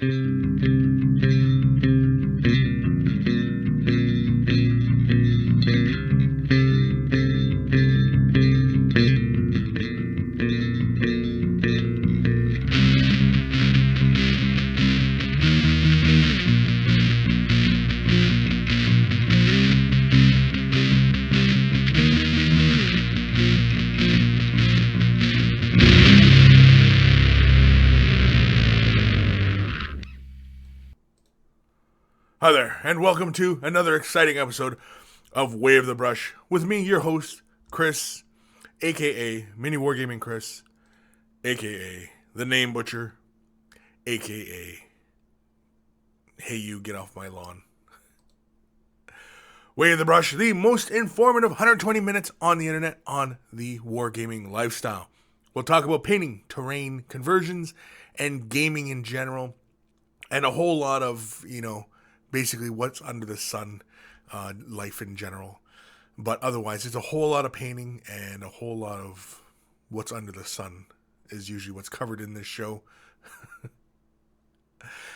Hi there, and welcome to another exciting episode of Way of the Brush with me, your host, Kris, aka Mini Wargaming Kris, aka The Name Butcher, aka Hey You, Get Off My Lawn. Way of the Brush, the most informative 120 minutes on the internet on the wargaming lifestyle. We'll talk about painting, terrain, conversions, and gaming in general, and a whole lot of, basically what's under the sun, life in general. But otherwise, it's a whole lot of painting and a whole lot of what's under the sun is usually what's covered in this show.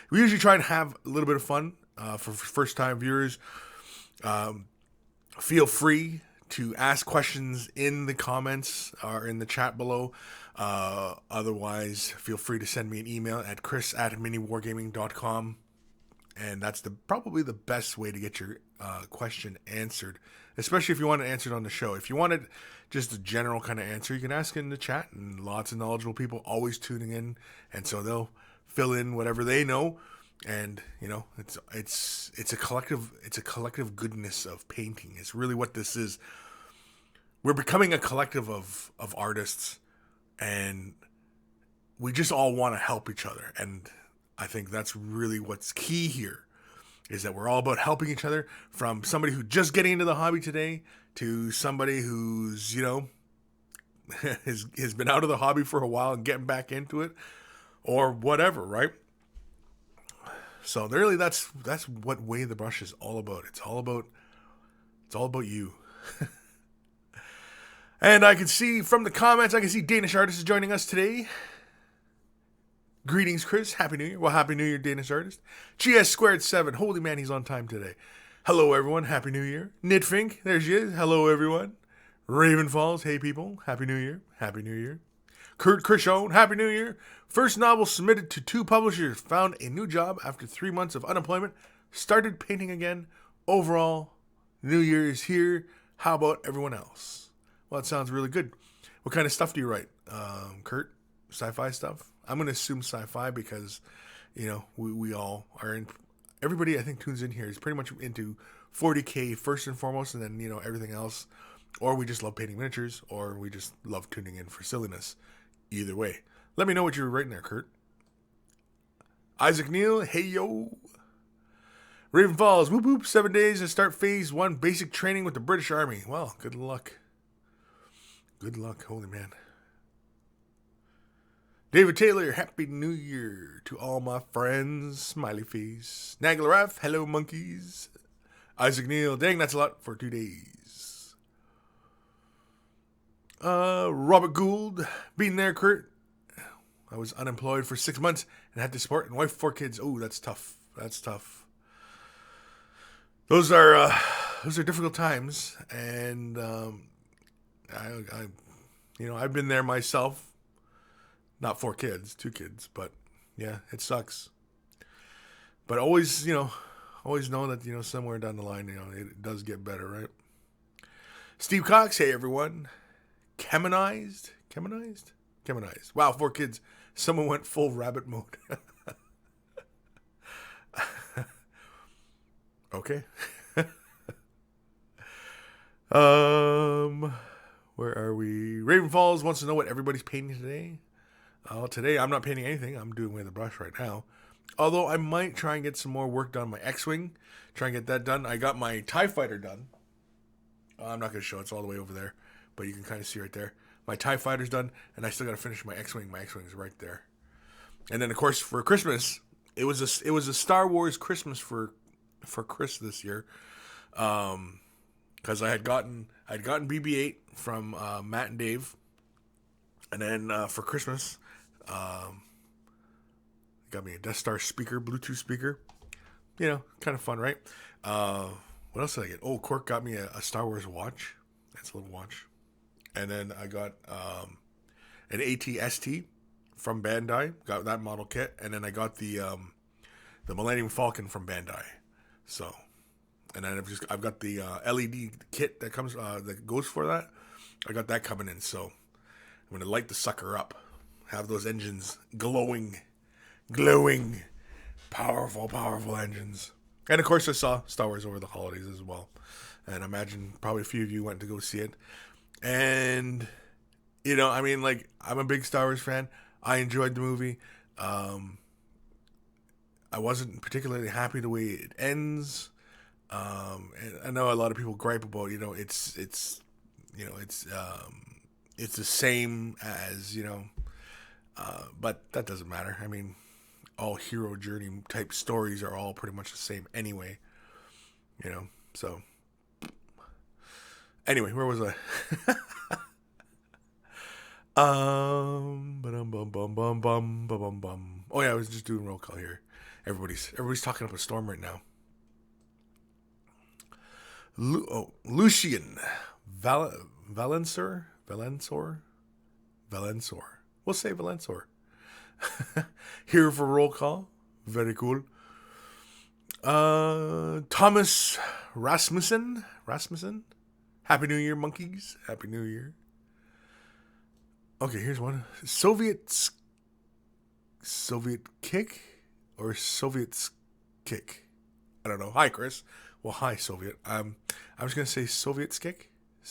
We usually try and have a little bit of fun for first-time viewers. Feel free to ask questions in the comments or in the chat below. Otherwise, feel free to send me an email at kris@miniwargaming.com. And that's probably the best way to get your question answered, especially if you want it answered on the show. If you wanted just a general kind of answer, you can ask in the chat, and lots of knowledgeable people always tuning in, and so they'll fill in whatever they know. And it's a collective goodness of painting. It's really what this is. We're becoming a collective of artists, and we just all want to help each other. And I think that's really what's key here, is that we're all about helping each other, from somebody who's just getting into the hobby today to somebody who's, has been out of the hobby for a while and getting back into it or whatever, right? So really that's what Way of the Brush is all about. It's all about you. And I can see from the comments, Danish Artist is joining us today. Greetings, Kris. Happy New Year. Well, Happy New Year, Danish Artist. GS2 Holy man, he's on time today. Hello, everyone. Happy New Year. Knitfink, there she is. Hello, everyone. Raven Falls, hey, people. Happy New Year. Happy New Year. Kurt Krishone, Happy New Year. First novel submitted to 2 publishers. Found a new job after 3 months of unemployment. Started painting again. Overall, New Year is here. How about everyone else? Well, it sounds really good. What kind of stuff do you write, Kurt? Sci-fi stuff? I'm going to assume sci-fi because, we all are in. Everybody I think tunes in here is pretty much into 40K first and foremost, and then, everything else. Or we just love painting miniatures, or we just love tuning in for silliness. Either way. Let me know what you're writing there, Kurt. Isaac Neal, hey yo. Raven Falls, whoop whoop, 7 days to start phase 1 basic training with the British Army. Well, good luck. Good luck, holy man. David Taylor, Happy New Year to all my friends. Smiley face. Nagler F, hello monkeys. Isaac Neal, dang, that's a lot for 2 days. Robert Gould, been there, Kurt. I was unemployed for 6 months and had to support and wife 4 kids. Oh, that's tough. That's tough. Those are difficult times, and I've been there myself. Not 4 kids, 2 kids, but yeah, it sucks. But always know that, somewhere down the line, it does get better, right? Steve Cox, hey everyone. Cheminized. Wow, 4 kids. Someone went full rabbit mode. Okay. Where are we? Raven Falls wants to know what everybody's painting today. Today I'm not painting anything. I'm doing Way of the Brush right now. Although I might try and get some more work done on my X-Wing. Try and get that done. I got my TIE Fighter done. I'm not going to show it. It's all the way over there. But you can kind of see right there. My TIE Fighter's done. And I still got to finish my X-Wing. My X-Wing is right there. And then, of course, for Christmas, it was a Star Wars Christmas for Kris this year. Because I'd gotten BB-8 from Matt and Dave. And then for Christmas, Got me a Death Star speaker, Bluetooth speaker. You know, kind of fun, right? What else did I get? Oh, Cork got me a Star Wars watch. That's a little watch. And then I got an AT-ST from Bandai. Got that model kit. And then I got the Millennium Falcon from Bandai. So, and then I've got the LED kit that comes that goes for that. I got that coming in. So I'm gonna light the sucker up. Have those engines glowing, powerful engines. And of course, I saw Star Wars over the holidays as well. And I imagine probably a few of you went to go see it. And, you know, I mean, like, I'm a big Star Wars fan. I enjoyed the movie. I wasn't particularly happy the way it ends. And I know a lot of people gripe about, you know, it's the same as, you know, but that doesn't matter. I mean, all hero journey type stories are all pretty much the same anyway, you know. So anyway, where was I? Oh yeah, I was just doing roll call here. Everybody's talking up a storm right now. Lucian Valensor. We'll say Valensor. Here for roll call. Very cool. Thomas Rasmussen. Happy New Year, monkeys. Happy New Year. Okay, here's one. Soviet kick or Soviet kick? I don't know. Hi, Chris. Well, hi, Soviet. I'm just gonna say Soviet kick. I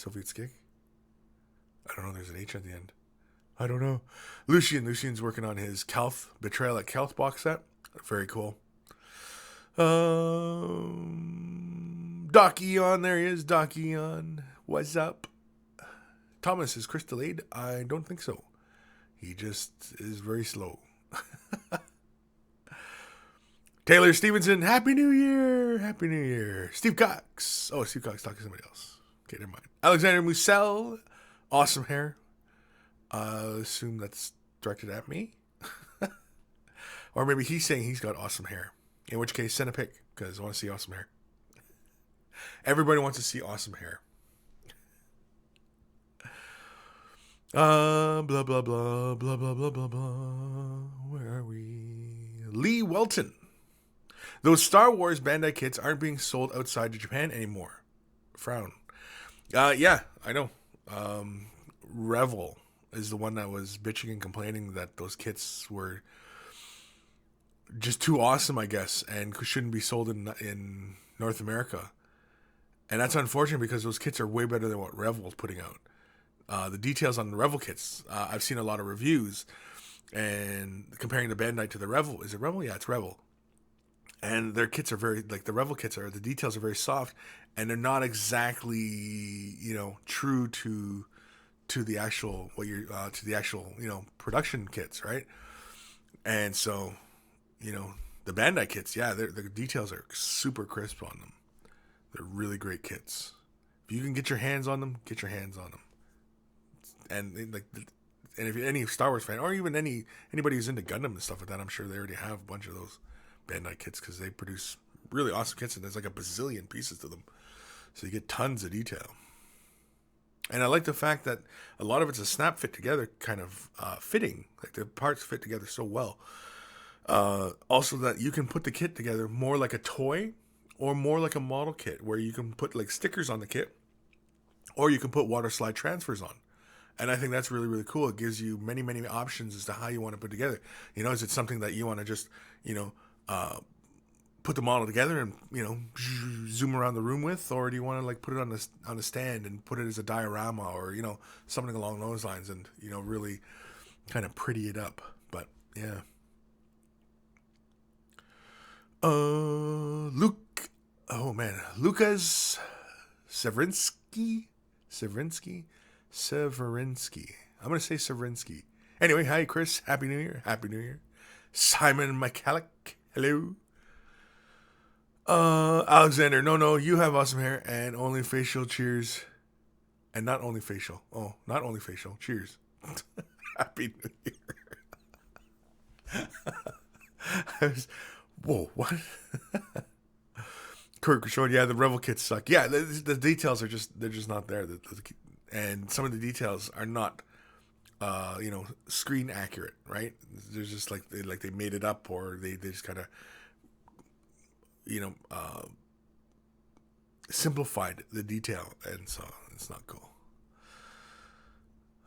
don't know. There's an H at the end. I don't know. Lucian's working on his Betrayal at Calth box set. Very cool. Doc Eon, there he is. Doc Eon. What's up? Thomas, is Chris delayed? I don't think so. He just is very slow. Taylor Stevenson, Happy New Year. Happy New Year. Steve Cox. Oh, Steve Cox talking to somebody else. Okay, never mind. Alexander Musel. Awesome hair. Assume that's directed at me. Or maybe he's saying he's got awesome hair. In which case, send a pic, because I want to see awesome hair. Everybody wants to see awesome hair. Blah, blah, blah, blah, blah, blah, blah, blah. Where are we? Lee Welton. Those Star Wars Bandai kits aren't being sold outside of Japan anymore. Frown. Yeah, I know. Revel is the one that was bitching and complaining that those kits were just too awesome, I guess, and shouldn't be sold in North America. And that's unfortunate because those kits are way better than what Revel's putting out. The details on the Revel kits, I've seen a lot of reviews, and comparing the Bandai to the Revel. Is it Revel? Yeah, it's Revel. And their kits are very, like the Revel kits the details are very soft, and they're not exactly, you know, true to the actual, you know, production kits, right? And so, you know, the Bandai kits, yeah, the details are super crisp on them. They're really great kits. If you can get your hands on them, get your hands on them. And if you're any Star Wars fan, or even anybody who's into Gundam and stuff like that, I'm sure they already have a bunch of those Bandai kits because they produce really awesome kits, and there's like a bazillion pieces to them, so you get tons of detail. And I like the fact that a lot of it's a snap fit together kind of fitting, like the parts fit together so well. Also, that you can put the kit together more like a toy or more like a model kit, where you can put like stickers on the kit, or you can put water slide transfers on. And I think that's really, really cool. It gives you many, many options as to how you want to put together. You know, is it something that you want to just, you know, put the model together and, you know, zoom around the room with, or do you want to like put it on the stand and put it as a diorama, or, you know, something along those lines, and, you know, really kind of pretty it up. But yeah. Lucas Severinsky. I'm going to say Severinsky. Anyway, hi, Chris. Happy New Year. Happy New Year. Simon McCallick. Hello. Alexander. No, you have awesome hair and only facial. Cheers. And not only facial. Oh, not only facial. Cheers. Happy New Year. Whoa, what? Kirk showing, yeah, the Revel kits suck. Yeah, the details are they're just not there. And some of the details are not, screen accurate, right? There's just like they made it up, or they just kind of, simplified the detail, and so it's not cool.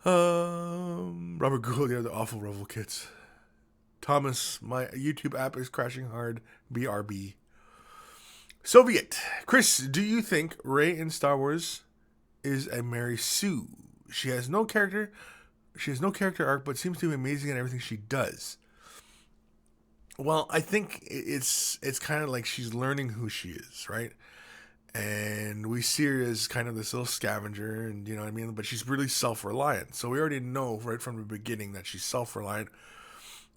Robert Gould, yeah, the awful Revel kits. Thomas, my YouTube app is crashing hard. BRB. Soviet. Kris, do you think Rey in Star Wars is a Mary Sue? She has no character. She has no character arc, but seems to be amazing at everything she does. Well, I think it's kind of like she's learning who she is, right? And we see her as kind of this little scavenger, and you know what I mean? But she's really self-reliant. So we already know right from the beginning that she's self-reliant,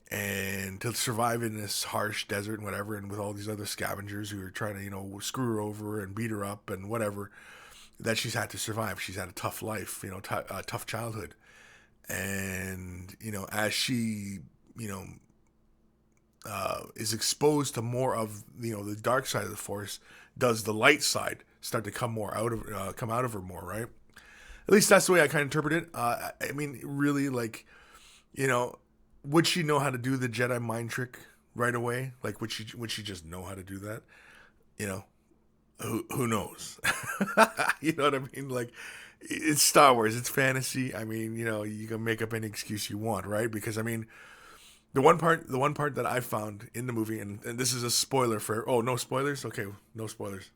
and to survive in this harsh desert and whatever, and with all these other scavengers who are trying to, screw her over and beat her up and whatever, that she's had to survive. She's had a tough life, a tough childhood. And, as she, is exposed to more of, the dark side of the Force, does the light side start to come out of her more, right? At least that's the way I kind of interpret it. I mean, really, would she know how to do the Jedi mind trick right away? Like, would she just know how to do that? Who knows? You know what I mean? Like, it's Star Wars, it's fantasy. I mean, you can make up any excuse you want, right? Because I mean, the one part that I found in the movie, and this is a spoiler for. Oh, no spoilers. Okay, no spoilers.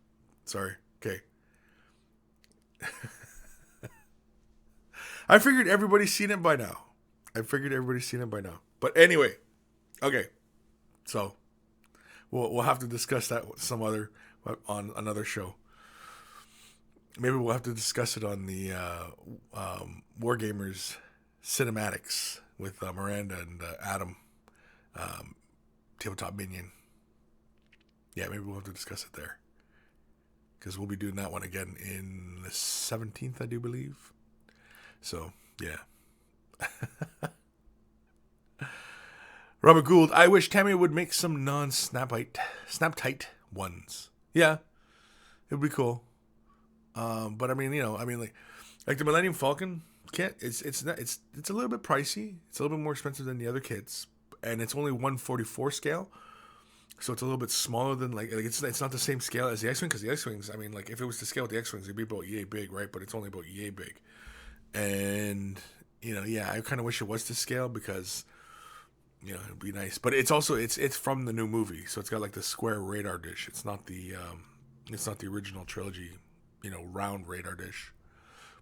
Sorry. Okay. I figured everybody's seen it by now. But anyway, okay. So we'll have to discuss that on another show. Maybe we'll have to discuss it on the Wargamers cinematics with Miranda and Adam, Tabletop Minion. Yeah, maybe we'll have to discuss it there, because we'll be doing that one again in the 17th, I do believe. So, yeah. Robert Gould, I wish Tammy would make some snap tight ones. Yeah, it would be cool. But I mean, like the Millennium Falcon kit, it's a little bit pricey. It's a little bit more expensive than the other kits, and it's only 1/44 scale, so it's a little bit smaller than like it's not the same scale as the X-wing, because the X-wings, I mean, like if it was to scale with the X-wings, it'd be about yay big, right? But it's only about yay big, and I kind of wish it was to scale, because it'd be nice. But it's also it's from the new movie, so it's got like the square radar dish. It's not the original trilogy, round radar dish.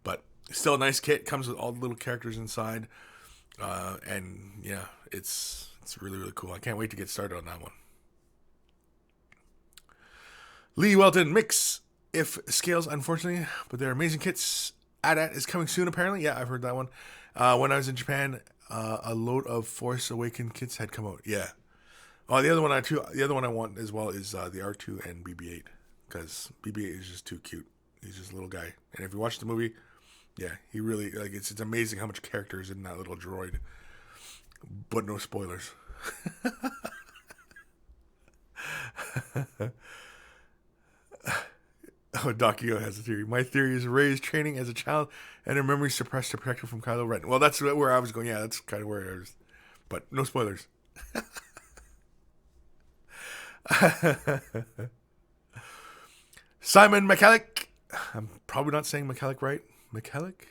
But still a nice kit. Comes with all the little characters inside, and yeah, it's really, really cool. I can't wait to get started on that one. Lee Welton, mix if scales, unfortunately, but they're amazing kits. AT-AT is coming soon, apparently. Yeah, I've heard that one. When I was in Japan, a load of Force Awakened kits had come out. Yeah. Oh, the other one I want as well is the R2 and BB-8, because BB-8 is just too cute. He's just a little guy, and if you watch the movie, yeah, he really, like, it's amazing how much character is in that little droid. But no spoilers. Oh, Docchio has a theory. My theory is Rey's training as a child and her memory suppressed to protect her from Kylo Ren. Well, that's where I was going. Yeah, that's kind of where I was. But no spoilers. Simon McCallick. I'm probably not saying McCallick right. McCallick?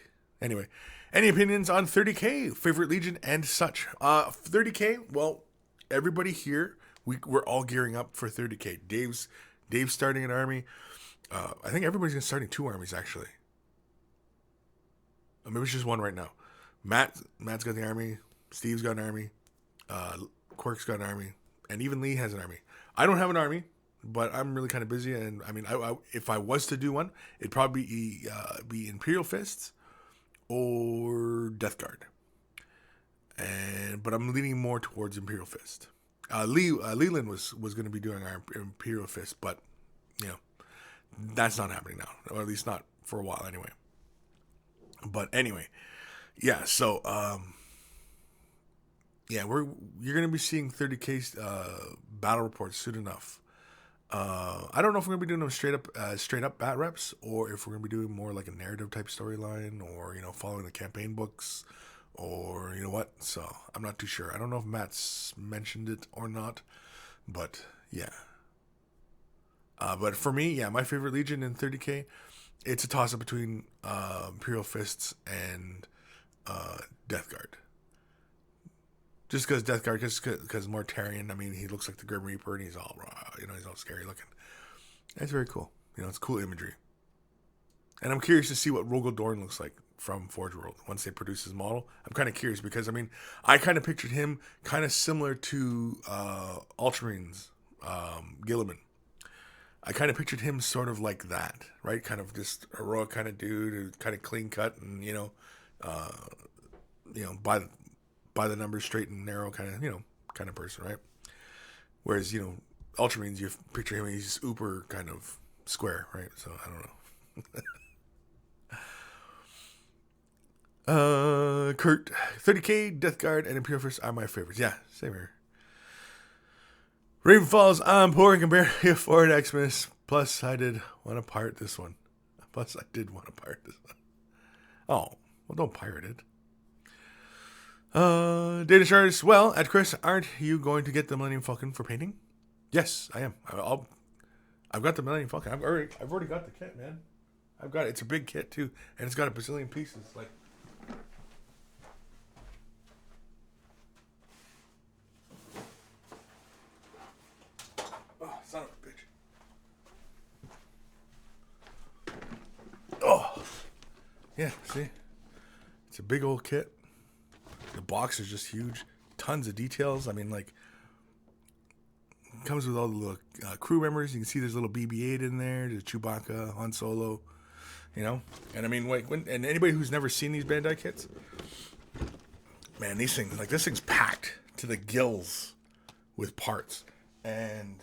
Anyway. Any opinions on 30K? Favorite Legion and such? 30K? Well, everybody here, we're all gearing up for 30K. Dave's starting an army. I think everybody's starting 2 armies, actually. Or maybe it's just one right now. Matt's got the army. Steve's got an army. Quirk's got an army. And even Lee has an army. I don't have an army, but I'm really kind of busy. And I mean, if I was to do one, it'd probably be Imperial Fists or Death Guard. But I'm leaning more towards Imperial Fist. Leland was going to be doing our Imperial Fist, but that's not happening now, or at least not for a while anyway. But anyway, yeah. So yeah, you're gonna be seeing 30K battle reports soon enough. I don't know if we're gonna be doing them straight up bat reps, or if we're gonna be doing more like a narrative type storyline, or following the campaign books, or what. So I'm not too sure. I don't know if Matt's mentioned it or not, but yeah. But for me, yeah, my favorite Legion in 30K, it's a toss up between Imperial Fists and Death Guard. Just because Death Guard, just because Mortarion, I mean, he looks like the Grim Reaper and he's all raw, he's all scary looking. It's very cool. It's cool imagery. And I'm curious to see what Rogel Dorn looks like from Forge World once they produce his model. I'm kind of curious because, I mean, I kind of pictured him kind of similar to Ultramarines, Gilliman. I kind of pictured him sort of like that, right? Kind of just heroic kind of dude, who's kind of clean cut and, by the numbers, straight and narrow kind of person, right? Whereas, Ultramarines, you picture him, he's just uber kind of square, right? So I don't know. Kurt, 30K, Death Guard, and Imperial First are my favorites. Yeah, same here. Raven Falls, I'm poor and can barely afford Xmas. Plus, I did want to pirate this one. Oh, well, don't pirate it. Danish artist, well, at Kris, aren't you going to get the Millennium Falcon for painting? Yes, I am. I've got the Millennium Falcon. I've already got the kit, man. I've got it. It's a big kit too, and it's got a bazillion pieces. Like, oh, son of a bitch. Oh, yeah. See, it's a big old kit. The box is just huge. Tons of details. I mean, like, it comes with all the little crew members. You can see there's a little BB-8 in there. There's Chewbacca, Han Solo, And I mean, like, and anybody who's never seen these Bandai kits, man, this thing's packed to the gills with parts. And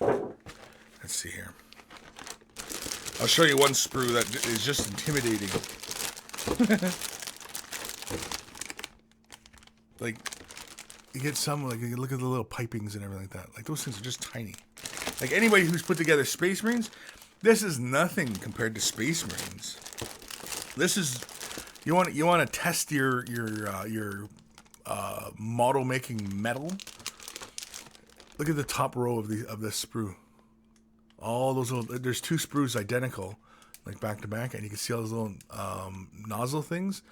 let's see here. I'll show you one sprue that is just intimidating. Like, you get some, like, you look at the little pipings and everything like that. Like, those things are just tiny. Like, anybody who's put together Space Marines, this is nothing compared to Space Marines. This is, you want to test your model making metal. Look at the top row of this sprue. All those little, there's two sprues identical, like back to back, and you can see all those little nozzle things.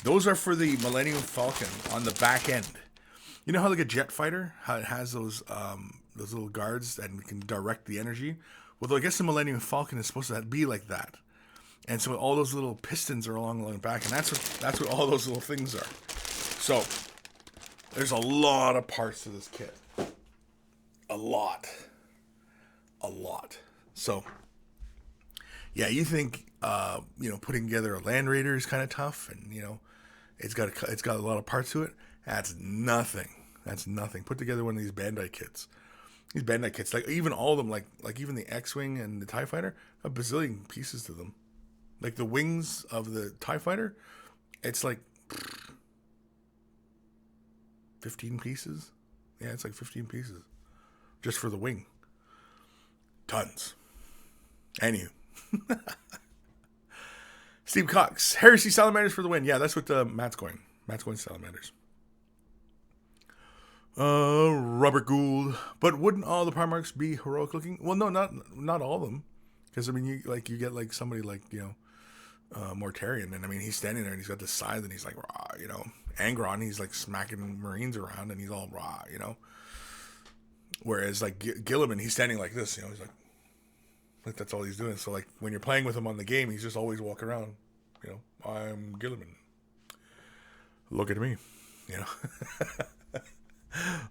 Those are for the Millennium Falcon on the back end. You know how, like, a jet fighter, how it has those little guards that can direct the energy? Well, I guess the Millennium Falcon is supposed to be like that. And so all those little pistons are along the back, and that's what all those little things are. So there's a lot of parts to this kit. A lot. So yeah, you think putting together a Land Raider is kind of tough, and it's got a lot of parts to it. That's nothing. Put together one of these Bandai kits. These Bandai kits, like, even all of them, like even the X-Wing and the TIE Fighter, a bazillion pieces to them. Like, the wings of the TIE Fighter, it's like 15 pieces. Yeah, it's like 15 pieces. Just for the wing. Tons. Anywho. Steve Cox, Heresy Salamanders for the win. Yeah, that's what Matt's going. Matt's going Salamanders. Robert Gould. But wouldn't all the Primarchs be heroic looking? Well, no, not all of them. Because, I mean, you get, like, somebody like, Mortarion, and I mean, he's standing there and he's got this scythe and he's like, rah, Angron, he's like smacking Marines around and he's all rah, Whereas, like, Gilliman, he's standing like this, he's like that's all he's doing. So, like, when you're playing with him on the game, he's just always walking around, I'm Gilliman. Look at me,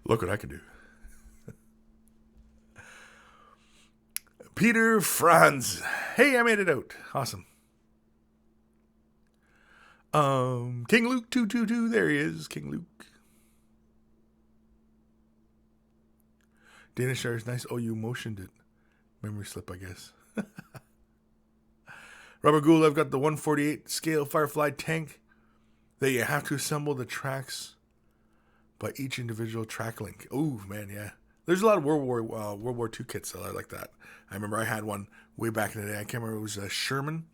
Look what I can do. Peter Franz. Hey, I made it out. Awesome. King Luke 222. There he is, King Luke. Danish is nice. Oh, you motioned it. Memory slip, I guess. Robert Gould, I've got the 148 scale Firefly tank that you have to assemble the tracks by each individual track link. Oh man, yeah. There's a lot of World War II kits that I like that. I remember I had one way back in the day. I can't remember, it was a Sherman,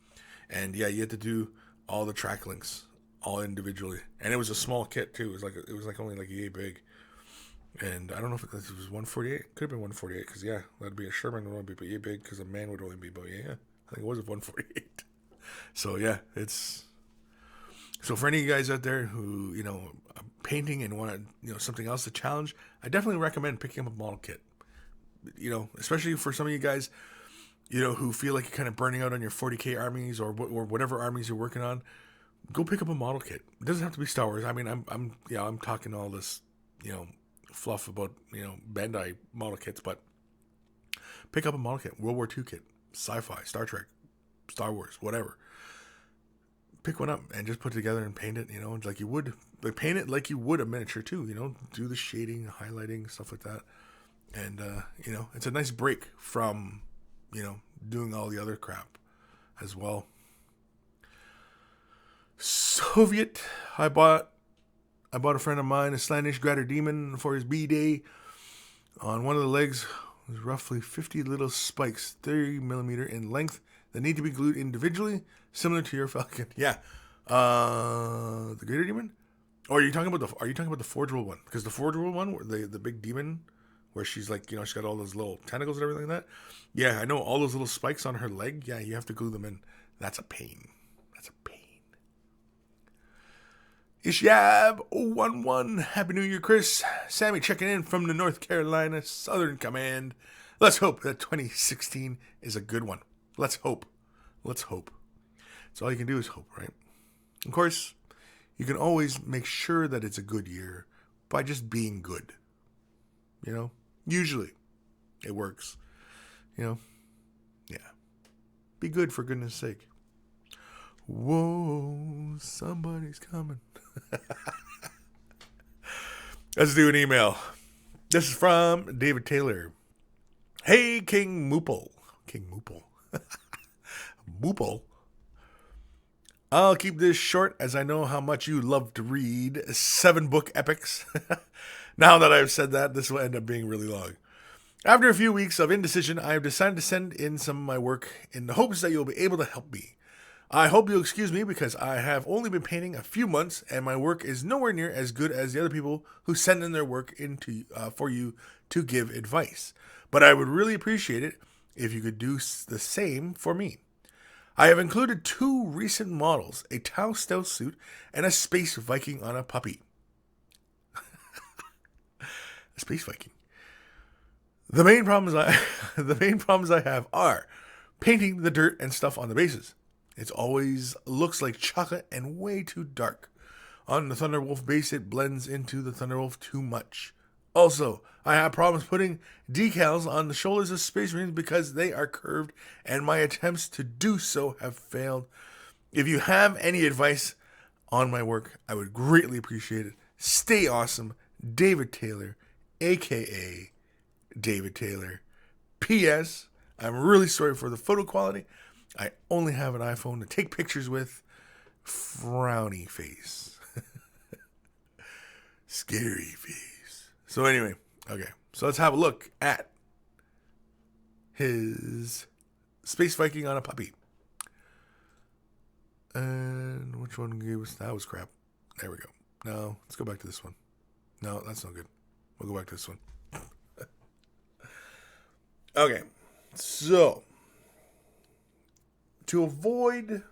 and yeah, you had to do all the track links all individually, and it was a small kit too. It was like only like yay big, and I don't know if it was 148. Could have been 148 because yeah, that'd be a Sherman would only be yay big because a man would only be about yeah. I think it was a 148. So yeah, so for any of you guys out there who are painting and want something else to challenge, I definitely recommend picking up a model kit. Especially for some of you guys, who feel like you're kind of burning out on your 40K armies or whatever armies you're working on. Go pick up a model kit. It doesn't have to be Star Wars. I mean, I'm talking all this, fluff about Bandai model kits, but pick up a model kit, World War II kit, sci-fi, Star Trek, Star Wars, whatever. Pick one up and just put it together and paint it, like you would. Like paint it like you would a miniature too, do the shading, highlighting, stuff like that. And, it's a nice break from, doing all the other crap as well. Soviet, I bought a friend of mine a Slanish Gratter Demon for his B-Day. On one of the legs was roughly 50 little spikes, 30 millimeter in length, that need to be glued individually, similar to your Falcon. Yeah. The Greater Demon? Or are you talking about the Forgeable one? Because the Forgeable one, the big demon, where she's like, she's got all those little tentacles and everything like that. Yeah, I know, all those little spikes on her leg. Yeah, you have to glue them in. That's a pain. Ishab011, Happy New Year, Kris. Sammy checking in from the North Carolina Southern Command. Let's hope that 2016 is a good one. Let's hope. That's all you can do is hope, right? Of course, you can always make sure that it's a good year by just being good. Usually it works. Yeah. Be good for goodness sake. Whoa, somebody's coming. Let's do an email. This is from David Taylor. Hey, King Moople. Moople. I'll keep this short as I know how much you love to read 7-book epics. Now that I've said that, this will end up being really long. After a few weeks of indecision, I have decided to send in some of my work in the hopes that you'll be able to help me. I hope you'll excuse me because I have only been painting a few months and my work is nowhere near as good as the other people who send in their work for you to give advice. But I would really appreciate it if you could do the same for me. I have included 2 recent models, a Tau Stealth suit and a Space Viking on a puppy. A Space Viking. The main problems I have are painting the dirt and stuff on the bases. It always looks like chocolate and way too dark. On the Thunderwolf base, it blends into the Thunderwolf too much. Also, I have problems putting decals on the shoulders of Space Marines because they are curved, and my attempts to do so have failed. If you have any advice on my work, I would greatly appreciate it. Stay awesome, David Taylor, a.k.a. David Taylor. P.S. I'm really sorry for the photo quality. I only have an iPhone to take pictures with. Frowny face. Scary face. So anyway, okay. So let's have a look at his Space Viking on a puppy. And which one gave us? That was crap. There we go. No, let's go back to this one. No, that's not good. We'll go back to this one. Okay. So, to avoid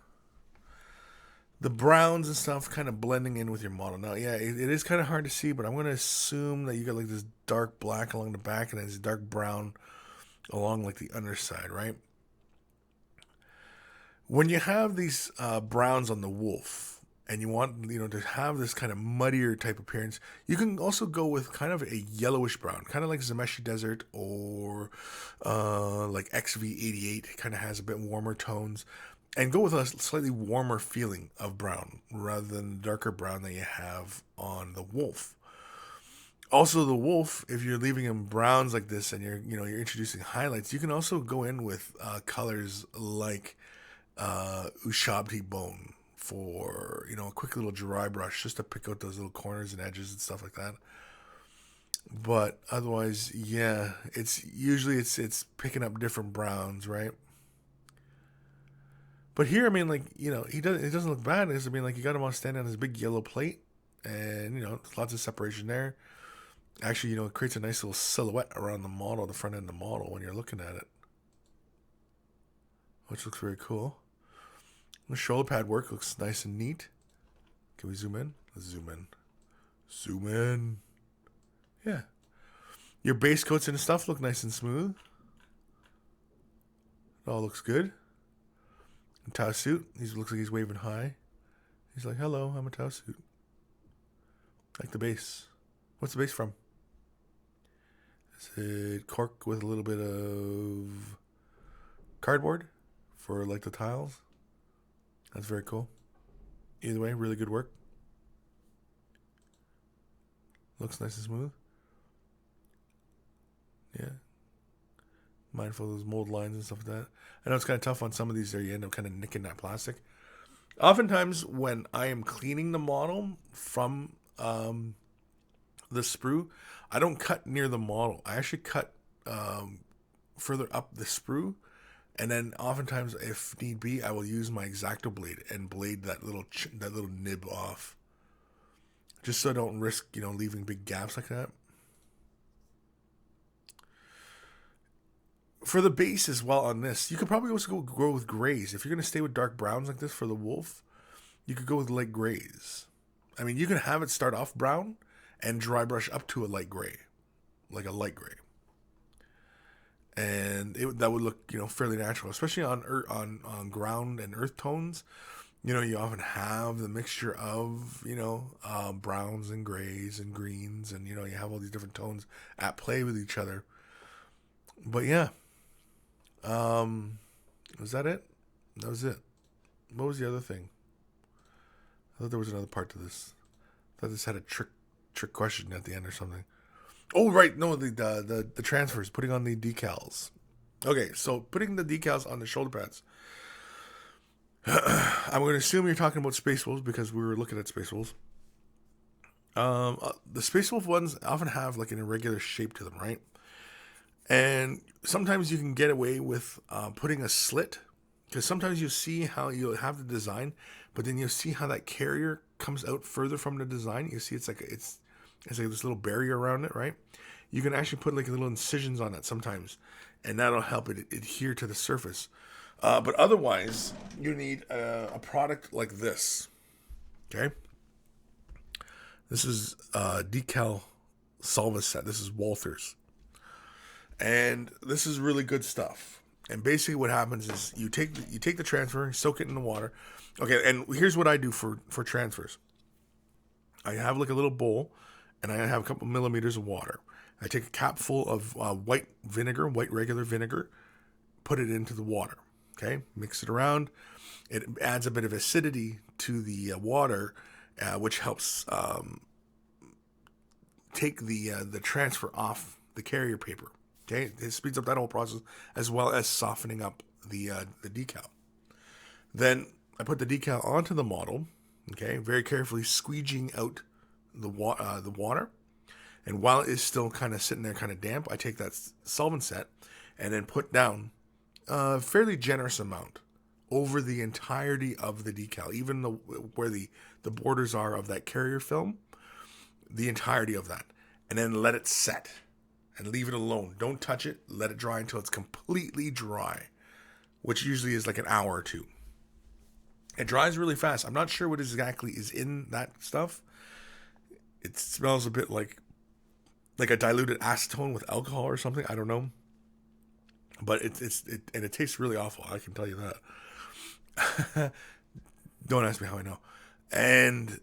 the browns and stuff kind of blending in with your model. Now, yeah, it is kind of hard to see, but I'm going to assume that you got like this dark black along the back and then this dark brown along like the underside, right? When you have these browns on the wolf and you want, to have this kind of muddier type appearance, you can also go with kind of a yellowish brown, kind of like Zameshi Desert or like XV88, kind of has a bit warmer tones. And go with a slightly warmer feeling of brown rather than the darker brown that you have on the wolf. Also, the wolf, if you're leaving him browns like this and you're introducing highlights, you can also go in with colors like Ushabti Bone for, you know, a quick little dry brush just to pick out those little corners and edges and stuff like that. But otherwise, yeah, it's usually it's picking up different browns, right? But here, I mean, like, you know, it doesn't look bad. I mean, like, you got him on standing on this big yellow plate, and, you know, lots of separation there. Actually, you know, it creates a nice little silhouette around the model, the front end of the model when you're looking at it, which looks very cool. The shoulder pad work looks nice and neat. Can we zoom in? Let's zoom in. Zoom in. Yeah. Your base coats and stuff look nice and smooth. It all looks good. Tau suit. He looks like he's waving high. He's like, hello, I'm a Tau suit. Like the base. What's the base from? Is it cork with a little bit of cardboard for like the tiles? That's very cool. Either way, really good work. Looks nice and smooth. Yeah. Mindful of those mold lines and stuff like that. I know it's kind of tough on some of these there. You end up kind of nicking that plastic. Oftentimes, when I am cleaning the model from the sprue, I don't cut near the model. I actually cut further up the sprue. And then oftentimes, if need be, I will use my X-Acto blade and blade that little nib off. Just so I don't risk, you know, leaving big gaps like that. For the base as well on this, you could probably also go with grays. If you're going to stay with dark browns like this for the wolf, you could go with light grays. I mean, you can have it start off brown and dry brush up to a light gray, like a light gray. And that would look, you know, fairly natural, especially on ground and earth tones. You know, you often have the mixture of, you know, browns and grays and greens, and, you know, you have all these different tones at play with each other. But yeah. Was that it? That was it. What was the other thing? I thought there was another part to this. I thought this had a trick question at the end or something. Oh, right. No, the transfers, putting on the decals. Okay, so putting the decals on the shoulder pads. I'm going to assume you're talking about Space Wolves because we were looking at Space Wolves. The Space Wolf ones often have like an irregular shape to them, right? And sometimes you can get away with putting a slit, because sometimes you see how you'll have the design, but then you'll see how that carrier comes out further from the design. You see it's like this little barrier around it, right? You can actually put like little incisions on it sometimes, and that'll help it adhere to the surface. But otherwise, you need a product like this. Okay, this is decal solvent set. This is Walther's. And this is really good stuff. And basically what happens is you take the transfer, soak it in the water. Okay, and here's what I do for transfers. I have like a little bowl, and I have a couple millimeters of water. I take a cap full of white regular vinegar, put it into the water. Okay, mix it around. It adds a bit of acidity to the water, which helps take the transfer off the carrier paper. Okay, it speeds up that whole process as well as softening up the decal. Then I put the decal onto the model. Okay, very carefully squeegeeing out the water, and while it is still kind of sitting there, kind of damp, I take that solvent set and then put down a fairly generous amount over the entirety of the decal, even where the borders are of that carrier film, the entirety of that, and then let it set. And leave it alone. Don't touch it. Let it dry until it's completely dry, which usually is like an hour or two. It dries really fast. I'm not sure what exactly is in that stuff. It smells a bit like a diluted acetone with alcohol or something. I don't know. But it tastes really awful. I can tell you that. Don't ask me how I know. And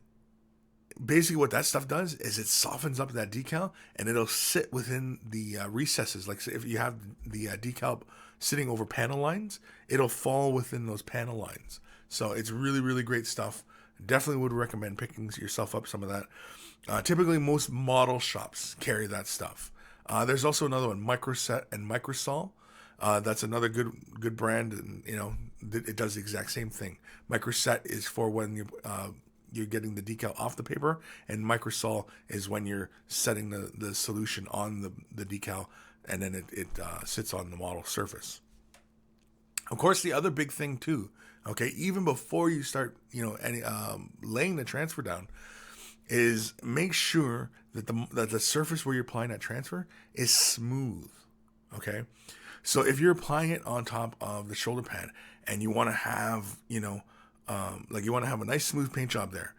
basically what that stuff does is it softens up that decal, and it'll sit within the recesses. Like if you have the decal sitting over panel lines, it'll fall within those panel lines. So it's really, really great stuff. Definitely would recommend picking yourself up some of that. Typically, most model shops carry that stuff. There's also another one, Microset and Microsol. That's another good brand, and it does the exact same thing. Microset is for when you're getting the decal off the paper, and Microsol is when you're setting the solution on the decal, and then it sits on the model surface. Of course, the other big thing too, okay, even before you start, laying the transfer down, is make sure that the surface where you're applying that transfer is smooth. Okay, so if you're applying it on top of the shoulder pad and you want to have, you want to have a nice smooth paint job there,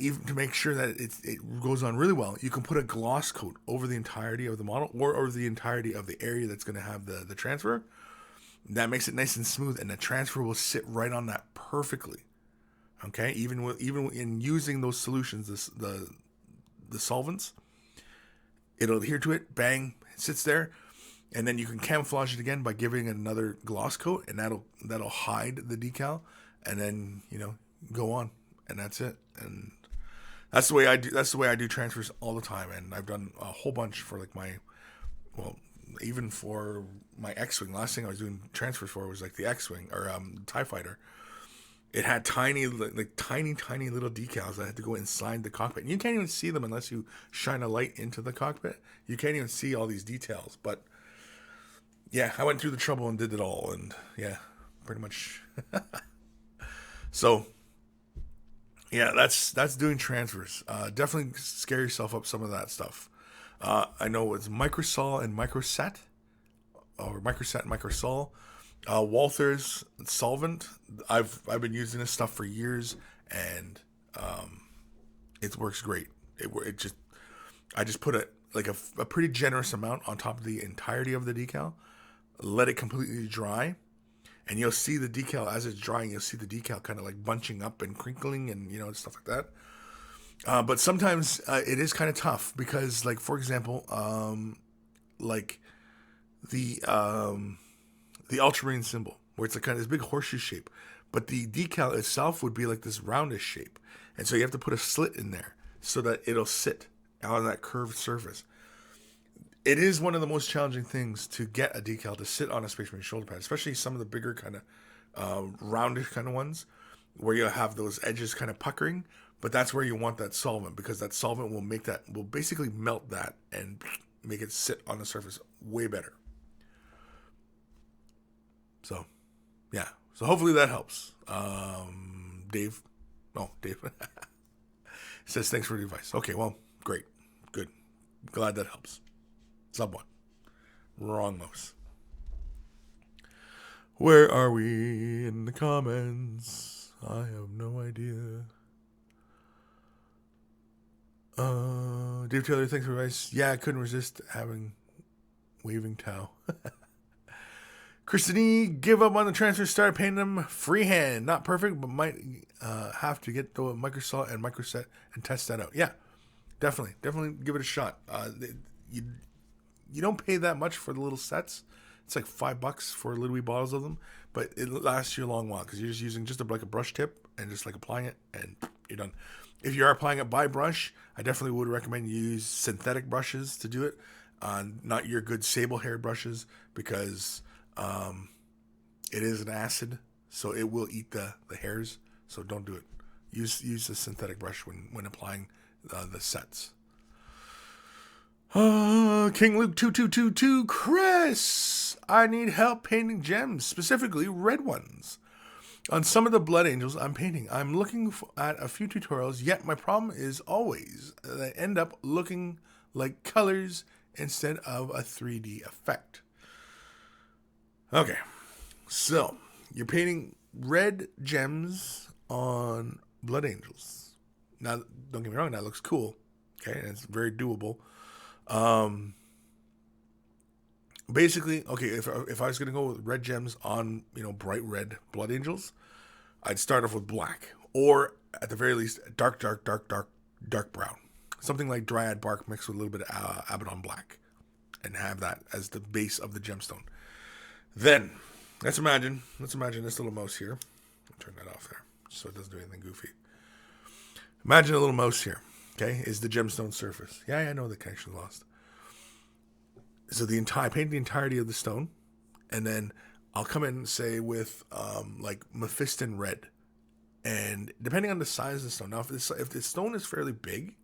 even to make sure that it goes on really well, you can put a gloss coat over the entirety of the model or over the entirety of the area that's going to have the transfer. That makes it nice and smooth, and the transfer will sit right on that perfectly. Okay, even in using those solutions, the solvents, it'll adhere to it. Bang, it sits there, and then you can camouflage it again by giving it another gloss coat, and that'll hide the decal, and then go on, and that's it. And that's the way I do transfers all the time, and I've done a whole bunch for even for my X-Wing. Last thing I was doing transfers for was like the X-Wing or TIE Fighter. It had tiny little decals. I had to go inside the cockpit. And you can't even see them unless you shine a light into the cockpit. You can't even see all these details. But yeah, I went through the trouble and did it all. And yeah, pretty much. So yeah, that's doing transfers. Definitely scare yourself up some of that stuff. I know it's Microsol and Microset, or Microset and Microsol. Walther's solvent. I've been using this stuff for years, and it works great. I just put a pretty generous amount on top of the entirety of the decal, let it completely dry, and you'll see the decal as it's drying. You'll see the decal kind of like bunching up and crinkling and stuff like that. But sometimes it is kind of tough because, like, for example, the ultramarine symbol, where it's kind of this big horseshoe shape, but the decal itself would be like this roundish shape, and so you have to put a slit in there so that it'll sit on that curved surface. It is one of the most challenging things to get a decal to sit on a Space Marine shoulder pad, especially some of the bigger kind of roundish kind of ones, where you have those edges kind of puckering. But that's where you want that solvent, because that solvent will basically melt that and make it sit on the surface way better. So, yeah. So hopefully that helps. Dave says, thanks for the advice. Okay, well, great. Good. Glad that helps. Somewhat. Wrong most. Where are we in the comments? I have no idea. Dave Taylor, thanks for advice. Yeah, I couldn't resist having waving towel. Christine, give up on the transfer, start painting them freehand. Not perfect, but might have to get the Microsoft and Microset and test that out. Yeah, definitely give it a shot. You don't pay that much for the little sets. It's like $5 for little wee bottles of them, but it lasts you a long while because you're just using just like a brush tip and just like applying it, and you're done. If you are applying it by brush, I definitely would recommend you use synthetic brushes to do it, not your good sable-haired brushes, because it is an acid, so it will eat the hairs. So don't do it. Use a synthetic brush when applying the sets. King Luke 2222, Kris, I need help painting gems, specifically red ones. On some of the Blood Angels I'm painting, I'm looking at a few tutorials, yet my problem is always that I end up looking like colors instead of a 3D effect. Okay, so you're painting red gems on Blood Angels. Now, don't get me wrong, that looks cool. Okay, and it's very doable. Basically, okay, if I was gonna go with red gems on bright red Blood Angels, I'd start off with black, or at the very least dark brown, something like Dryad bark mixed with a little bit of Abaddon black, and have that as the base of the gemstone. Then let's imagine this little mouse here. I'll turn that off there so it doesn't do anything goofy. Imagine a little mouse here. Okay, is the gemstone surface. Yeah, I know the connection lost. So paint the entirety of the stone. and then I'll come in, say, with like Mephiston red. And depending on the size of the stone, now if the stone is fairly big,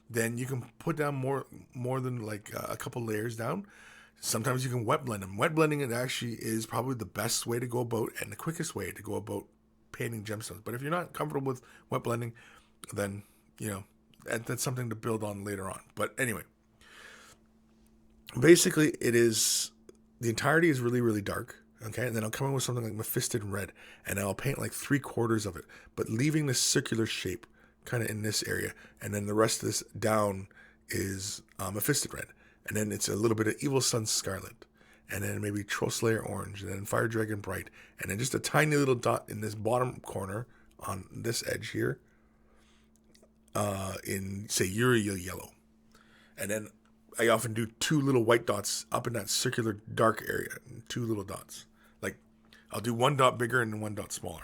then you can put down more than like a couple layers down. Sometimes you can wet blend them. Wet blending, it actually is probably the best way to go about and the quickest way to go about painting gemstones. But if you're not comfortable with wet blending, then, you know, that's something to build on later on. But anyway, basically the entirety is really, really dark. Okay, and then I'll come in with something like Mephiston red, and I'll paint like 3/4 of it, but leaving this circular shape kind of in this area, and then the rest of this down is Mephiston red, and then it's a little bit of Evil Sun Scarlet, and then maybe Troll Slayer orange, and then Fire Dragon bright, and then just a tiny little dot in this bottom corner on this edge here, in say Uriel yellow, and then I often do 2 little white dots up in that circular dark area, 2 little dots. Like, I'll do 1 dot bigger and 1 dot smaller.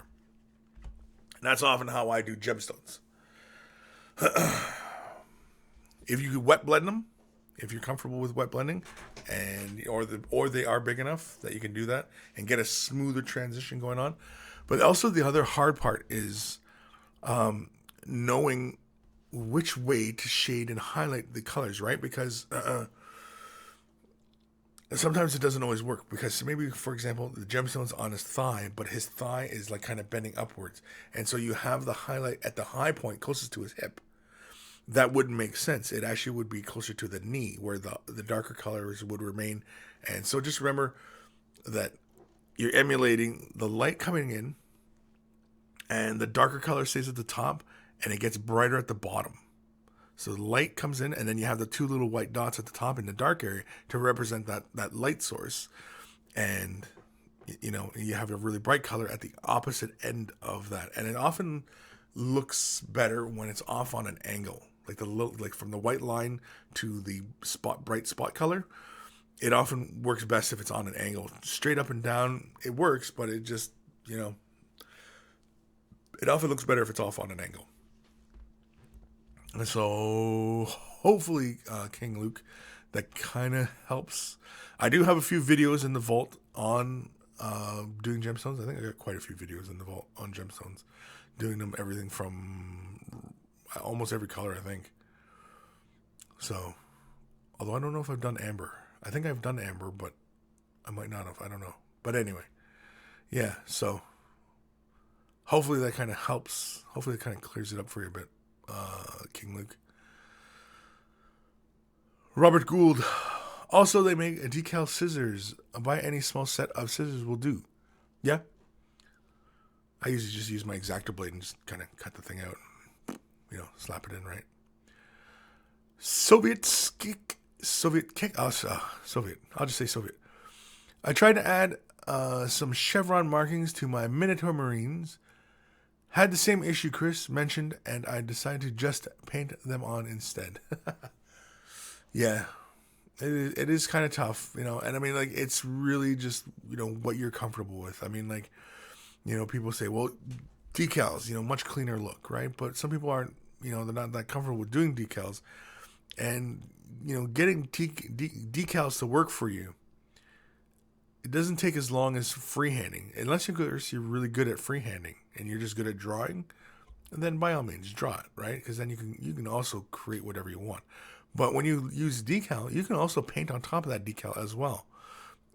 And that's often how I do gemstones. If you wet blend them, if you're comfortable with wet blending, and or they are big enough that you can do that and get a smoother transition going on. But also the other hard part is knowing which way to shade and highlight the colors, right? Because sometimes it doesn't always work, because maybe, for example, the gemstone's on his thigh, but his thigh is like kind of bending upwards, and so you have the highlight at the high point closest to his hip. That wouldn't make sense. It actually would be closer to the knee, where the darker colors would remain. And so just remember that you're emulating the light coming in, and the darker color stays at the top, and it gets brighter at the bottom. So the light comes in, and then you have the 2 little white dots at the top in the dark area to represent that light source. And, you know, you have a really bright color at the opposite end of that. And it often looks better when it's off on an angle. Like from the white line to the bright spot color. It often works best if it's on an angle. Straight up and down, it works, but it just, you know, it often looks better if it's off on an angle. And so hopefully, King Luke, that kind of helps. I do have a few videos in the vault on doing gemstones. I think I got quite a few videos in the vault on gemstones, doing them everything from almost every color, I think. So, although I don't know if I've done amber. I think I've done amber, but I might not have. I don't know. But anyway, yeah, so hopefully that kind of helps. Hopefully it kind of clears it up for you a bit, King Luke. Robert Gould. Also, they make a decal scissors. Buy any small set of scissors will do. Yeah. I usually just use my X-Acto blade and just kind of cut the thing out. You know, slap it in, right? Soviet. I'll just say Soviet. I tried to add some chevron markings to my Minotaur Marines. Had the same issue Kris mentioned, and I decided to just paint them on instead. Yeah, it is kind of tough, you know. And I mean, like, it's really just, you know, what you're comfortable with. I mean, like, you know, people say, well, decals, you know, much cleaner look, right? But some people aren't, you know, they're not that comfortable with doing decals. And, you know, getting decals to work for you, it doesn't take as long as freehanding. Unless you're really good at freehanding and you're just good at drawing, and then by all means, draw it, right? Because then you can also create whatever you want. But when you use decal, you can also paint on top of that decal as well.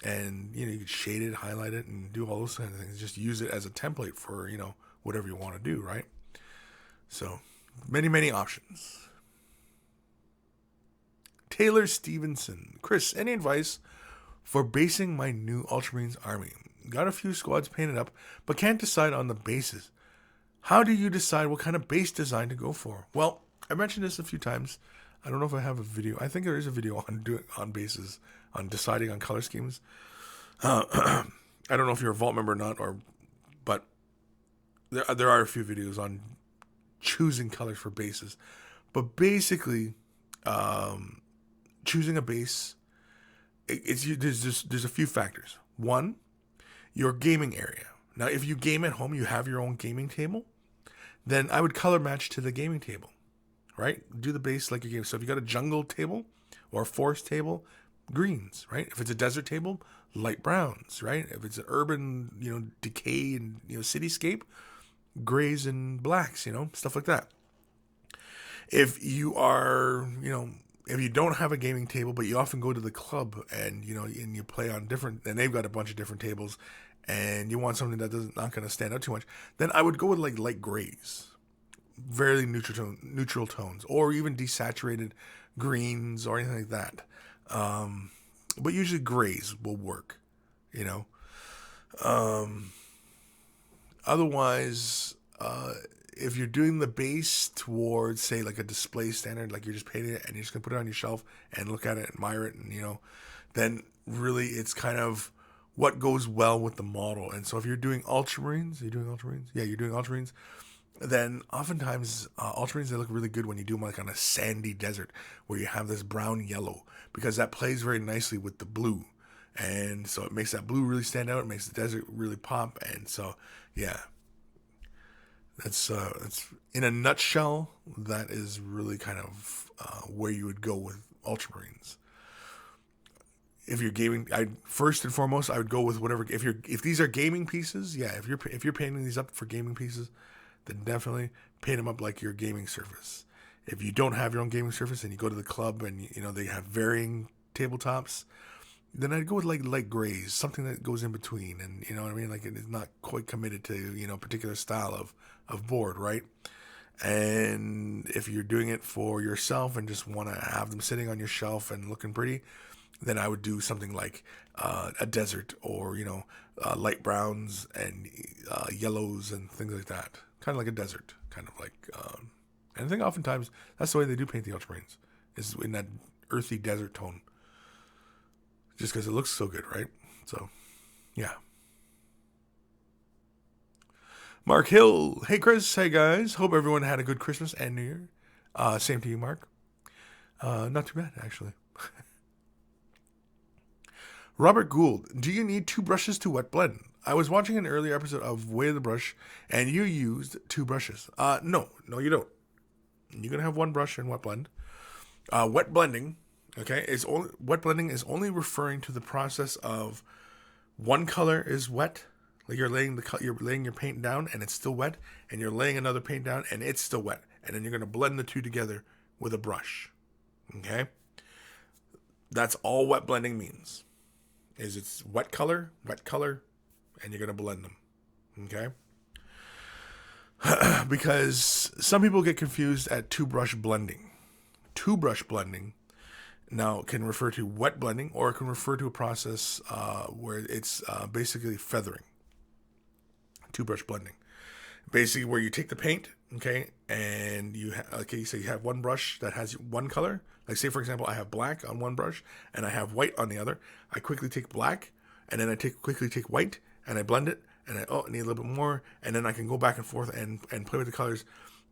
And, you know, you can shade it, highlight it, and do all those kind of things. Just use it as a template for, you know, whatever you want to do, right? So, many options. Taylor Stevenson. Kris, any advice for basing my new Ultramarines army? Got a few squads painted up, but can't decide on the bases. How do you decide what kind of base design to go for? Well, I mentioned this a few times. I don't know if I have a video. I think there is a video on bases, on deciding on color schemes. I don't know if you're a Vault member or not, but there are a few videos on choosing colors for bases. But basically, choosing a base, there's a few factors. One, your gaming area. Now, if you game at home, you have your own gaming table, then I would color match to the gaming table, right? Do the base like your game. So if you got a jungle table or a forest table, greens, right? If it's a desert table, light browns, right? If it's an urban, decay and, cityscape, grays and blacks, stuff like that. If you are, if you don't have a gaming table, but you often go to the club and, and you play on different, and they've got a bunch of different tables, and you want something that not going to stand out too much, then I would go with like light grays, very neutral tones, or even desaturated greens or anything like that. But usually grays will work, Otherwise, if you're doing the base towards, say, like a display standard, like you're just painting it and you're just going to put it on your shelf and look at it, admire it, and, then really it's kind of what goes well with the model. And so if you're doing ultramarines, you're doing ultramarines, then oftentimes ultramarines, they look really good when you do them like on a sandy desert where you have this brown yellow, because that plays very nicely with the blue. And so it makes that blue really stand out. It makes the desert really pop. And so, yeah, that's in a nutshell, that is really kind of where you would go with ultramarines. If you're gaming, first and foremost, I would go with whatever. If these are gaming pieces, yeah. If you're painting these up for gaming pieces, then definitely paint them up like your gaming surface. If you don't have your own gaming surface and you go to the club and they have varying tabletops, then I'd go with like light grays, something that goes in between, and you know what I mean, like it's not quite committed to a particular style of board, right? And if you're doing it for yourself and just want to have them sitting on your shelf and looking pretty, then I would do something like a desert, or light browns and yellows and things like that, kind of like a desert, kind of like. And I think oftentimes that's the way they do paint the ultramarines, is in that earthy desert tone, just because it looks so good, right? So, yeah. Mark Hill, hey Kris, hey guys, hope everyone had a good Christmas and New Year. Same to you, Mark. Not too bad, actually. Robert Gould, do you need 2 brushes to wet blend? I was watching an earlier episode of Way of the Brush, and you used 2 brushes. No, you don't. You're going to have 1 brush in wet blend. Wet blending, okay, wet blending is only referring to the process of one color is wet, like you're laying your paint down and it's still wet, and you're laying another paint down and it's still wet, and then you're going to blend the 2 together with a brush, okay? That's all wet blending means. Is it's wet color, and you're going to blend them, okay? Because some people get confused at 2-brush blending. 2-brush blending now can refer to wet blending, or it can refer to a process where it's basically feathering. 2-brush blending. Basically where you take the paint, okay, and so you have one brush that has one color. Like say, for example, I have black on one brush and I have white on the other. I quickly take black, and then I quickly take white, and I blend it, and I need a little bit more, and then I can go back and forth and play with the colors,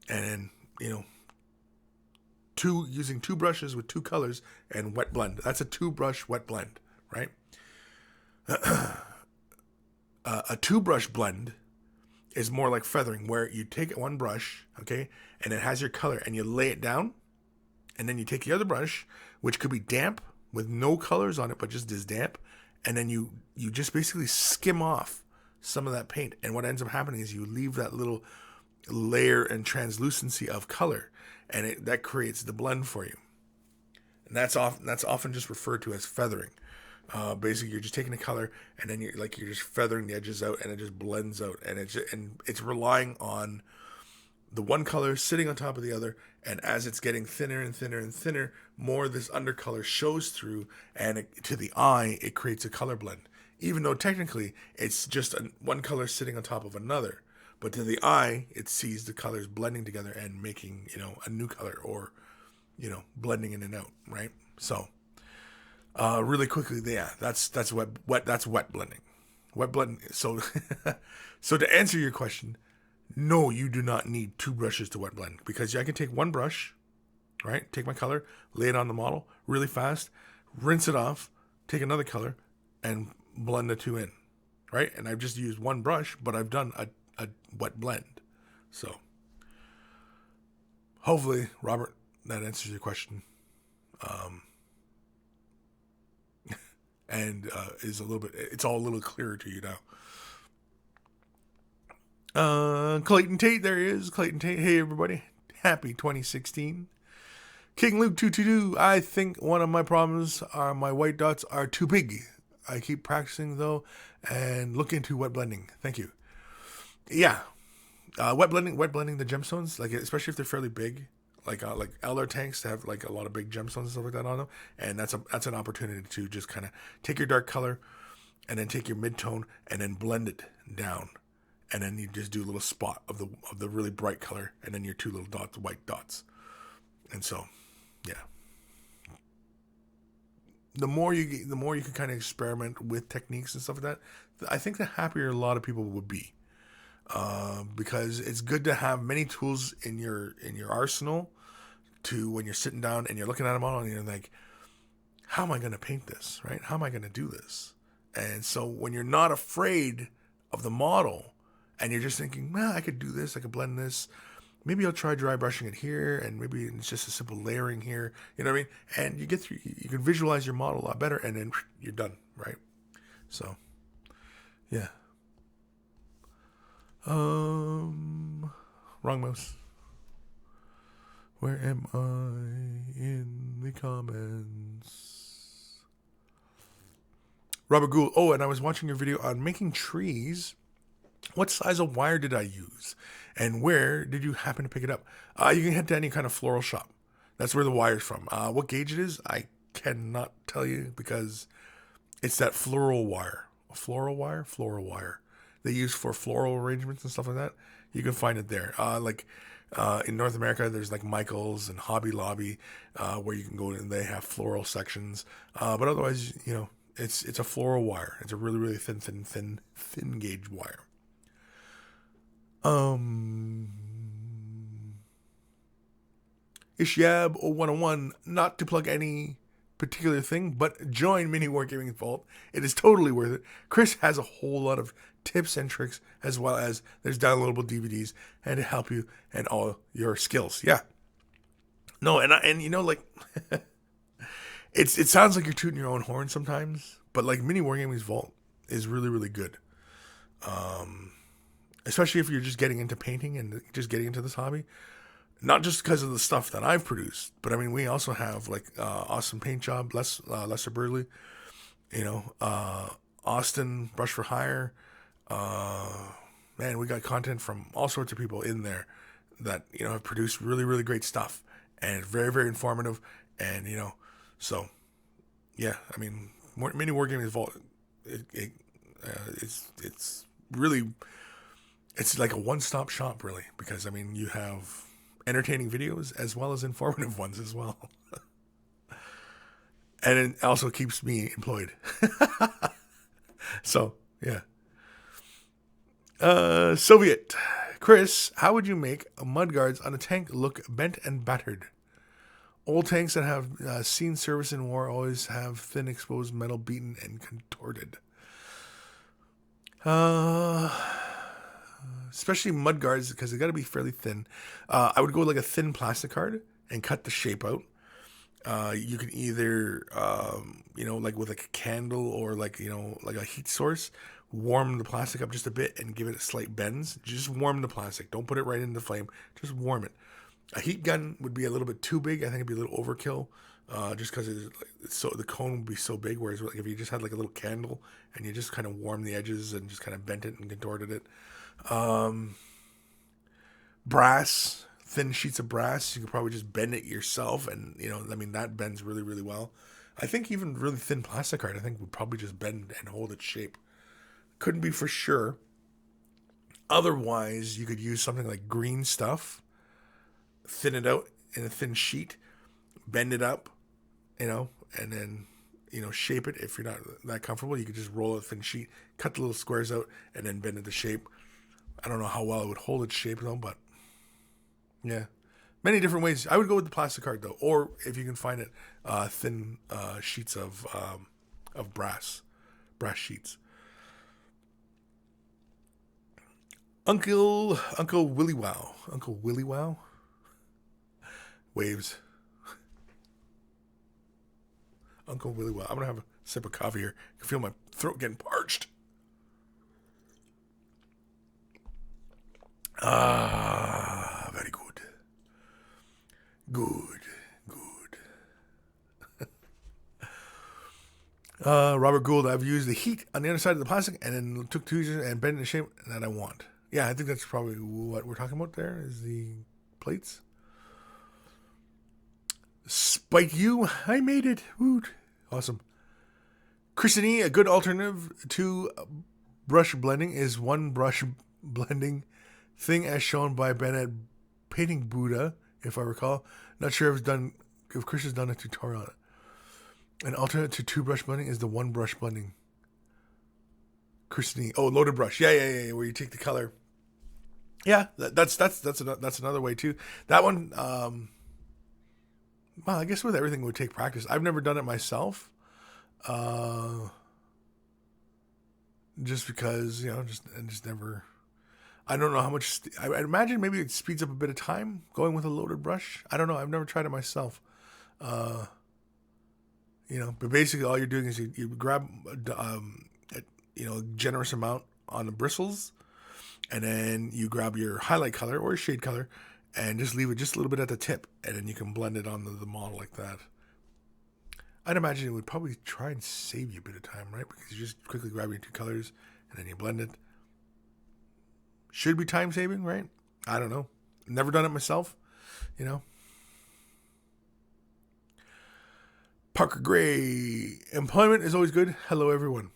and then, using 2 brushes with 2 colors and wet blend. That's a 2-brush wet blend, right? A 2-brush blend is more like feathering, where you take one brush, okay, and it has your color, and you lay it down, and then you take the other brush, which could be damp with no colors on it, but just is damp, and then you just basically skim off some of that paint, and what ends up happening is you leave that little layer and translucency of color, and that creates the blend for you. And that's often just referred to as feathering. Basically, you're just taking the color, and then you're just feathering the edges out, and it just blends out, and it's relying on the one color sitting on top of the other, and as it's getting thinner and thinner and thinner, more of this undercolor shows through, and to the eye, it creates a color blend. Even though technically it's just one color sitting on top of another, but to the eye, it sees the colors blending together and making a new color, or blending in and out, right? So. Really quickly, yeah, that's wet blending. Wet blending. So, so to answer your question, no, you do not need 2 brushes to wet blend, because I can take one brush, right? Take my color, lay it on the model really fast, rinse it off, take another color, and blend the 2 in, right? And I've just used one brush, but I've done a wet blend. So, hopefully, Robert, that answers your question. and is a little bit. It's all a little clearer to you now. Clayton Tate, there he is. Clayton Tate. Hey everybody, happy 2016. King Luke 222. I think one of my problems are my white dots are too big. I keep practicing though, and look into wet blending. Thank you. Yeah, wet blending the gemstones, like especially if they're fairly big, like Elder tanks have like a lot of big gemstones and stuff like that on them, and that's an opportunity to just kind of take your dark color, and then take your mid-tone and then blend it down, and then you just do a little spot of the really bright color, and then your two little dots, white dots, and so yeah. The more you can kind of experiment with techniques and stuff like that, I think the happier a lot of people would be. Because it's good to have many tools in your arsenal to when you're sitting down and you're looking at them all and you're like, how am I going to paint this, right? How am I going to do this? And so when you're not afraid of the model and you're just thinking, well, I could do this, I could blend this, maybe I'll try dry brushing it here, and maybe it's just a simple layering here, you know what I mean? And you get through, you can visualize your model a lot better, and then you're done, right? So, yeah. Wrong mouse. Where am I in the comments? Robert Gould. Oh, and I was watching your video on making trees. What size of wire did I use? And where did you happen to pick it up? You can head to any kind of floral shop. That's where the wire's from. What gauge it is, I cannot tell you because it's that floral wire. Floral wire? Floral wire. They use for floral arrangements and stuff like that. You can find it there. In North America, there's like Michael's and Hobby Lobby, where you can go and they have floral sections. But otherwise, you know, it's a floral wire. It's a really, really thin gauge wire. Ishyab 0101, not to plug any particular thing, but join Mini Wargaming Vault. It is totally worth it. Kris has a whole lot of tips and tricks, as well as there's downloadable DVDs and to help you and all your skills. Yeah. No, and you know, like it sounds like you're tooting your own horn sometimes, but like Mini Wargaming's Vault is really, really good. Especially if you're just getting into painting and just getting into this hobby. Not just because of the stuff that I've produced, but I mean, we also have like Awesome Paint Job, Lesser Burley, you know, Austin Brush for Hire. Man, we got content from all sorts of people in there that, you know, have produced really, really great stuff and very, very informative. And, you know, so yeah, I mean, Mini Wargaming Vault, it's really, it's like a one-stop shop really, because I mean, you have entertaining videos as well as informative ones as well. And it also keeps me employed. So, yeah. Soviet. Kris, how would you make mudguards on a tank look bent and battered? Old tanks that have seen service in war always have thin exposed metal beaten and contorted. Especially mud guards, because they got to be fairly thin. I would go with like a thin plastic card and cut the shape out. You can either, you know, like with like a candle or like, you know, like a heat source, warm the plastic up just a bit and give it a slight bends. Just warm the plastic. Don't put it right in the flame. Just warm it. A heat gun would be a little bit too big. I think it'd be a little overkill. Just because so the cone would be so big. Whereas like if you just had like a little candle and you just kind of warm the edges and just kind of bent it and contorted it. Brass, thin sheets of brass, you could probably just bend it yourself, and you know, I mean, that bends really, really well. I think even really thin plastic card, I think would probably just bend and hold its shape. Couldn't be for sure. Otherwise, you could use something like green stuff, thin it out in a thin sheet, bend it up, you know, and then, you know, shape it. If you're not that comfortable, you could just roll a thin sheet, cut the little squares out, and then bend it to shape. I don't know how well it would hold its shape though, but yeah, many different ways. I would go with the plastic card though, or if you can find it, thin sheets of brass sheets. Uncle Willy Wow, waves. Uncle Willy Well. I'm going to have a sip of coffee here. I can feel my throat getting parched. Ah, very good. Good. Robert Gould, I've used the heat on the other side of the plastic and then took tweezers and bent it in the shape that I want. Yeah, I think that's probably what we're talking about there, is the plates. Spike you, I made it. Woot. Awesome. Kris, a good alternative to brush blending is one brush blending thing as shown by Bandai Painting Buddha, if I recall. Not sure if Kris has done a tutorial on it. An alternate to two brush blending is the one brush blending. Kris, loaded brush. Yeah. Where you take the color. Yeah, that's another way too. That one, well, I guess with everything it would take practice. I've never done it myself. Just because, just never. I don't know how much. I imagine maybe it speeds up a bit of time going with a loaded brush. I don't know. I've never tried it myself. But basically all you're doing is you grab, a generous amount on the bristles, and then you grab your highlight color or shade color and just leave it just a little bit at the tip, and then you can blend it on the model like that. I'd imagine it would probably try and save you a bit of time, right? Because you just quickly grab your two colors and then you blend it. Should be time saving, right? I don't know. Never done it myself, Parker Gray, employment is always good. Hello, everyone.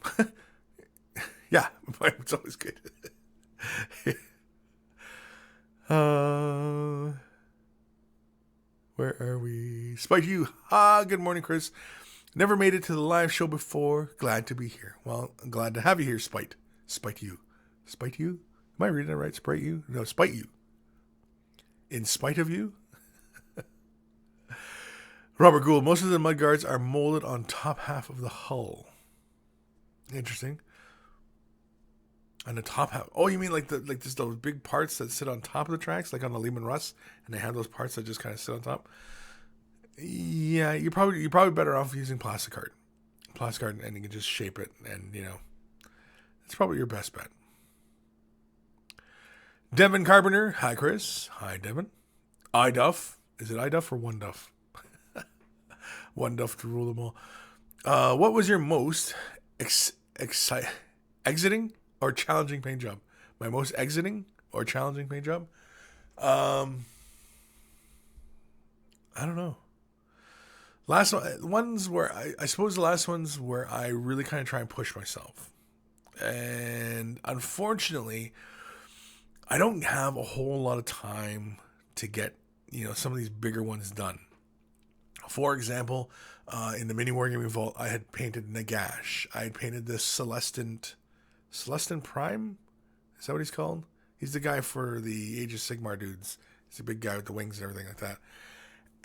Yeah, employment's always good. Where are we? Spite you. Good morning, Kris. Never made it to the live show before. Glad to be here. Well, I'm glad to have you here, Spite. Spite you. Spite you? Am I reading it right? Spite you? No, spite you. In spite of you? Robert Gould, most of the mudguards are molded on top half of the hull. Interesting. On the top half. Oh, you mean like just those big parts that sit on top of the tracks, like on the Lehman Russ, and they have those parts that just kind of sit on top? Yeah, you're probably better off using plastic art. Plastic art, and you can just shape it, and it's probably your best bet. Devin Carpenter, hi Kris. Hi Devin. iDuff. Is it iDuff or One Duff? One Duff to rule them all. What was your most exiting or challenging paint job? My most exiting or challenging paint job? I don't know. Ones where I suppose the last ones where I really kind of try and push myself. And unfortunately, I don't have a whole lot of time to get, some of these bigger ones done. For example, in the mini wargaming vault, I had painted Nagash. I had painted this Celestin Prime. Is that what he's called? He's the guy for the Age of Sigmar dudes. He's a big guy with the wings and everything like that.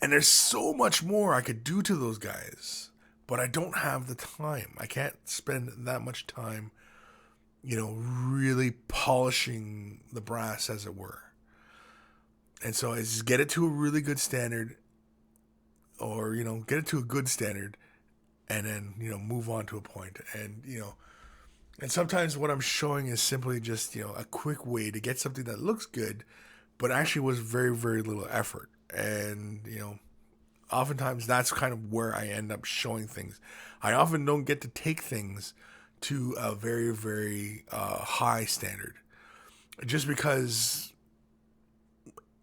And there's so much more I could do to those guys, but I don't have the time. I can't spend that much time, really polishing the brass, as it were. And so I just get it to a really good standard, or, get it to a good standard, and then, move on to a point. And, and sometimes what I'm showing is simply just, a quick way to get something that looks good, but actually was very, very little effort. And, oftentimes that's kind of where I end up showing things. I often don't get to take things to a very, very high standard, just because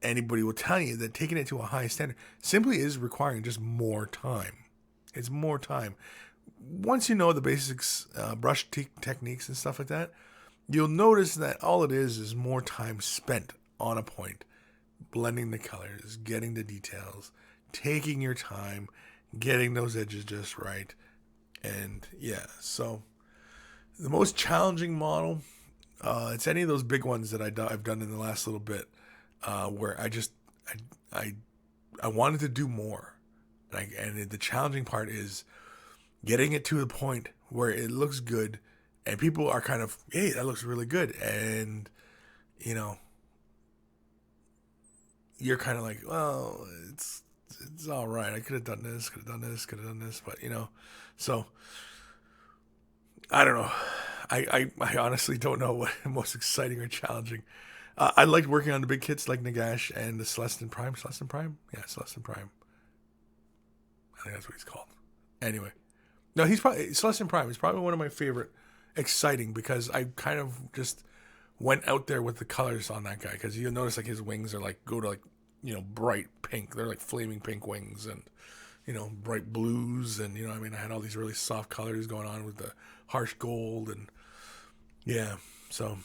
anybody will tell you that taking it to a high standard simply is requiring just more time. It's more time. Once you know the basics, brush techniques and stuff like that, you'll notice that all it is more time spent on a point, blending the colors, getting the details, taking your time, getting those edges just right. And yeah, so the most challenging model, it's any of those big ones that I've done in the last little bit, where I wanted to do more. And the challenging part is getting it to the point where it looks good and people are kind of, hey, that looks really good. And, you're kind of like, well, it's it's all right. I could have done this, could have done this, but so I don't know. I honestly don't know what most exciting or challenging. I liked working on the big kits like Nagash and the Celestin Prime. Celestin Prime? Yeah, Celestin Prime. I think that's what he's called. Anyway. No, he's probably Celestin Prime is probably one of my favorite exciting because I kind of just went out there with the colors on that guy because you'll notice like his wings are like go to like bright pink. They're like flaming pink wings and bright blues and I had all these really soft colors going on with the harsh gold and yeah, so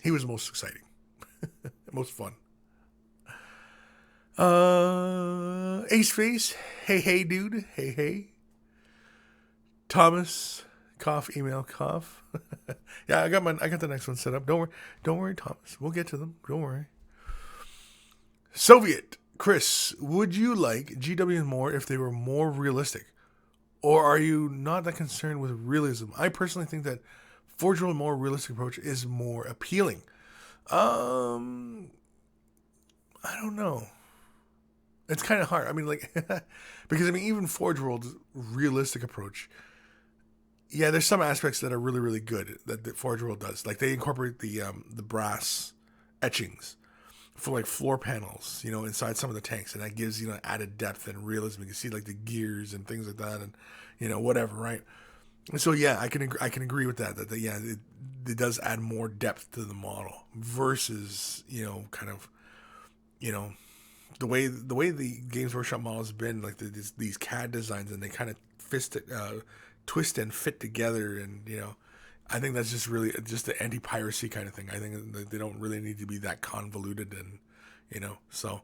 he was most exciting, most fun. Ace Face, hey dude, hey. Thomas, cough, email, cough. Yeah, I got the next one set up. Don't worry, Thomas. We'll get to them. Don't worry. Soviet, Kris, would you like GW more if they were more realistic? Or are you not that concerned with realism? I personally think that Forge World more realistic approach is more appealing. I don't know. It's kind of hard. Because even Forge World's realistic approach, yeah, there's some aspects that are really, really good that Forge World does. Like they incorporate the brass etchings for like floor panels, inside some of the tanks, and that gives added depth and realism. You can see like the gears and things like that, and whatever, right? And so yeah, I can agree with that. It does add more depth to the model versus the way the Games Workshop model has been, like these CAD designs, and they kind of twist and fit together, and I think that's just really just the anti-piracy kind of thing. I think they don't really need to be that convoluted, and so.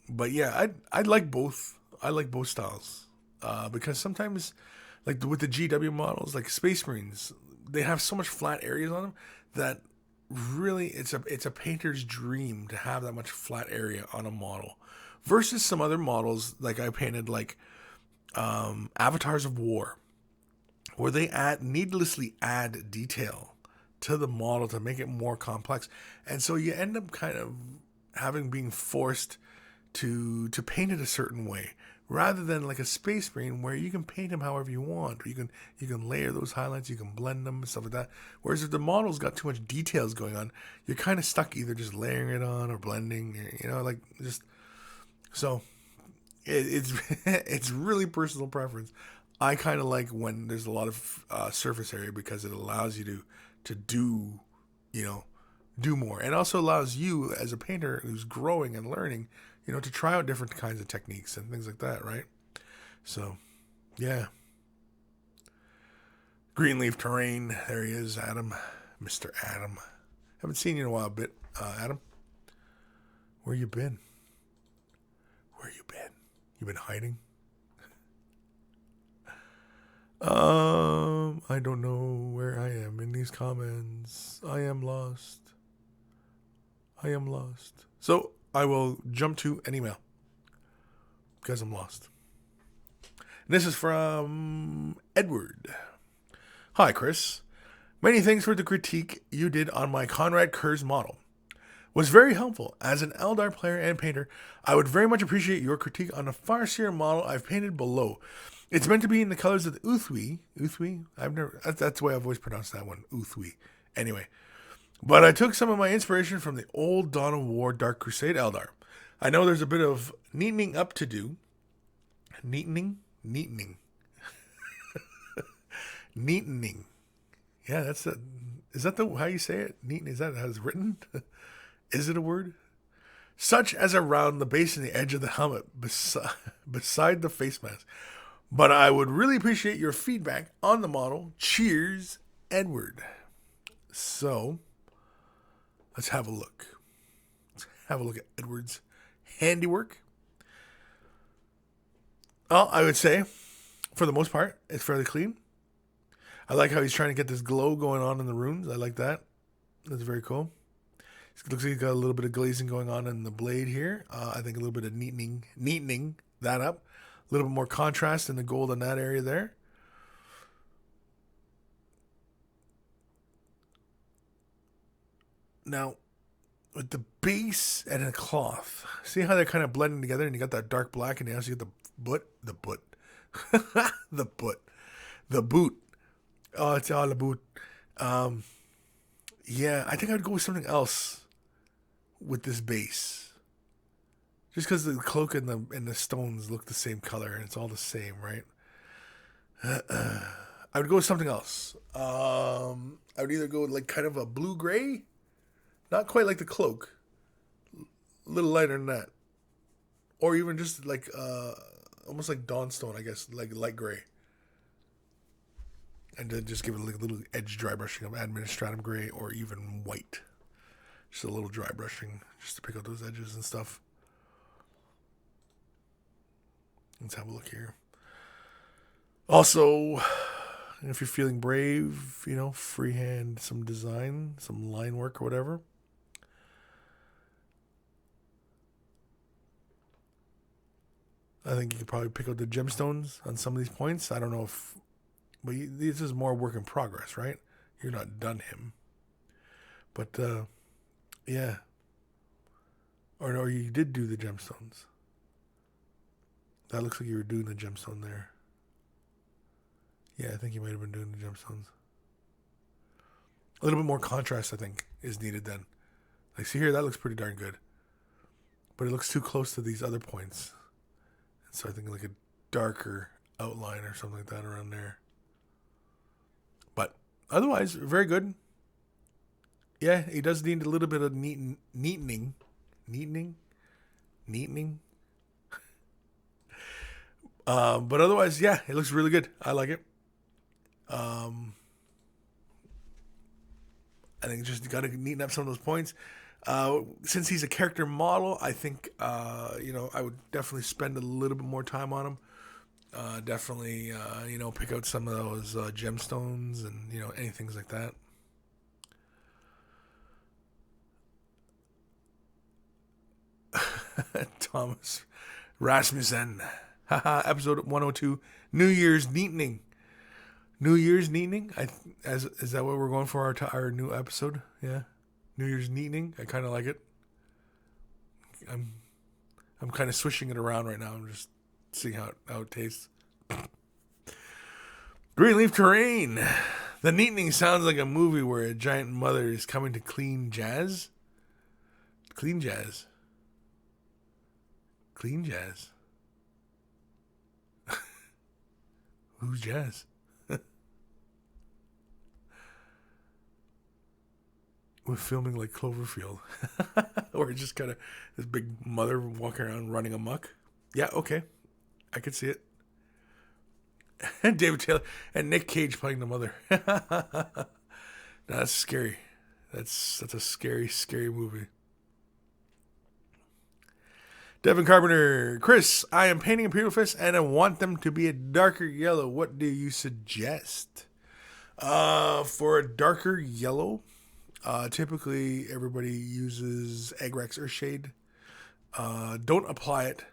But yeah, I like both. I like both styles because sometimes, like with the GW models, like Space Marines, they have so much flat areas on them that really it's a painter's dream to have that much flat area on a model versus some other models like I painted like Avatars of War, where they needlessly add detail to the model to make it more complex, and so you end up kind of being forced to paint it a certain way rather than like a Space Marine where you can paint them however you want. You can layer those highlights, you can blend them and stuff like that. Whereas if the model's got too much details going on, you're kind of stuck either just layering it on or blending, like just so. It's it's really personal preference. I kind of like when there's a lot of surface area because it allows you to do more, and also allows you as a painter who's growing and learning, to try out different kinds of techniques and things like that, right? So, yeah. Greenleaf Terrain, there he is, Adam, Mr. Adam. Haven't seen you in a while, Adam. Where you been? You been hiding? I don't know where I am in these comments. I am lost. So I will jump to an email because I'm lost. And this is from Edward. Hi, Kris. Many thanks for the critique you did on my Conrad Kurz model. Was very helpful. As an Eldar player and painter, I would very much appreciate your critique on the Farseer model I've painted below. It's meant to be in the colors of the Uthwi. That's the way I've always pronounced that one. Uthwi. Anyway. But I took some of my inspiration from the old Dawn of War Dark Crusade Eldar. I know there's a bit of neatening up to do. Neatening? Neatening. Yeah, is that how you say it? Neaten, is that how it's written? Is it a word? Such as around the base and the edge of the helmet beside the face mask. But I would really appreciate your feedback on the model. Cheers, Edward. So, let's have a look. Let's have a look at Edward's handiwork. Well, I would say, for the most part, it's fairly clean. I like how he's trying to get this glow going on in the runes. I like that. That's very cool. It looks like he's got a little bit of glazing going on in the blade here. I think a little bit of neatening that up. A little bit more contrast in the gold in that area there. Now, with the base and a cloth. See how they're kind of blending together, and you got that dark black, and you also get the boot. Oh, it's all the boot. Yeah, I think I'd go with something else with this base. Just because the cloak and the stones look the same color, and it's all the same, right? I would go with something else. I would either go with like kind of a blue gray, not quite like the cloak, a little lighter than that, or even just like almost like Dawnstone, I guess, like light gray, and then just give it like a little edge dry brushing of administratum gray, or even white, just a little dry brushing just to pick out those edges and stuff. Let's have a look here. Also, if you're feeling brave, freehand some design, some line work or whatever. I think you could probably pick out the gemstones on some of these points. I don't know but this is more work in progress, right? You're not done him. But, yeah. Or you did do the gemstones. That looks like you were doing the gemstone there. Yeah, I think you might have been doing the gemstones. A little bit more contrast, I think, is needed then. Like, see here, that looks pretty darn good. But it looks too close to these other points. And so I think like a darker outline or something like that around there. But otherwise, very good. Yeah, he does need a little bit of neatening. But otherwise, yeah, it looks really good. I like it. I think just got to neaten up some of those points. Since he's a character model, I think, I would definitely spend a little bit more time on him. Definitely, pick out some of those gemstones and, anything like that. Thomas Rasmussen. Episode 102, New Year's Neatening. New Year's Neatening? Is that what we're going for our new episode? Yeah. New Year's Neatening. I kind of like it. I'm kind of swishing it around right now. I'm just seeing how it tastes. Greenleaf Terrain. The Neatening sounds like a movie where a giant mother is coming to clean jazz. Clean jazz. Clean jazz. Who's jazz? We're filming like Cloverfield. Or just kind of this big mother walking around running amok. Yeah, okay. I could see it. And David Taylor and Nick Cage playing the mother. No, that's scary. That's a scary, scary movie. Devin Carpenter, Kris, I am painting Imperial Fists and I want them to be a darker yellow. What do you suggest? For a darker yellow, typically everybody uses Agrax Earthshade. Don't apply it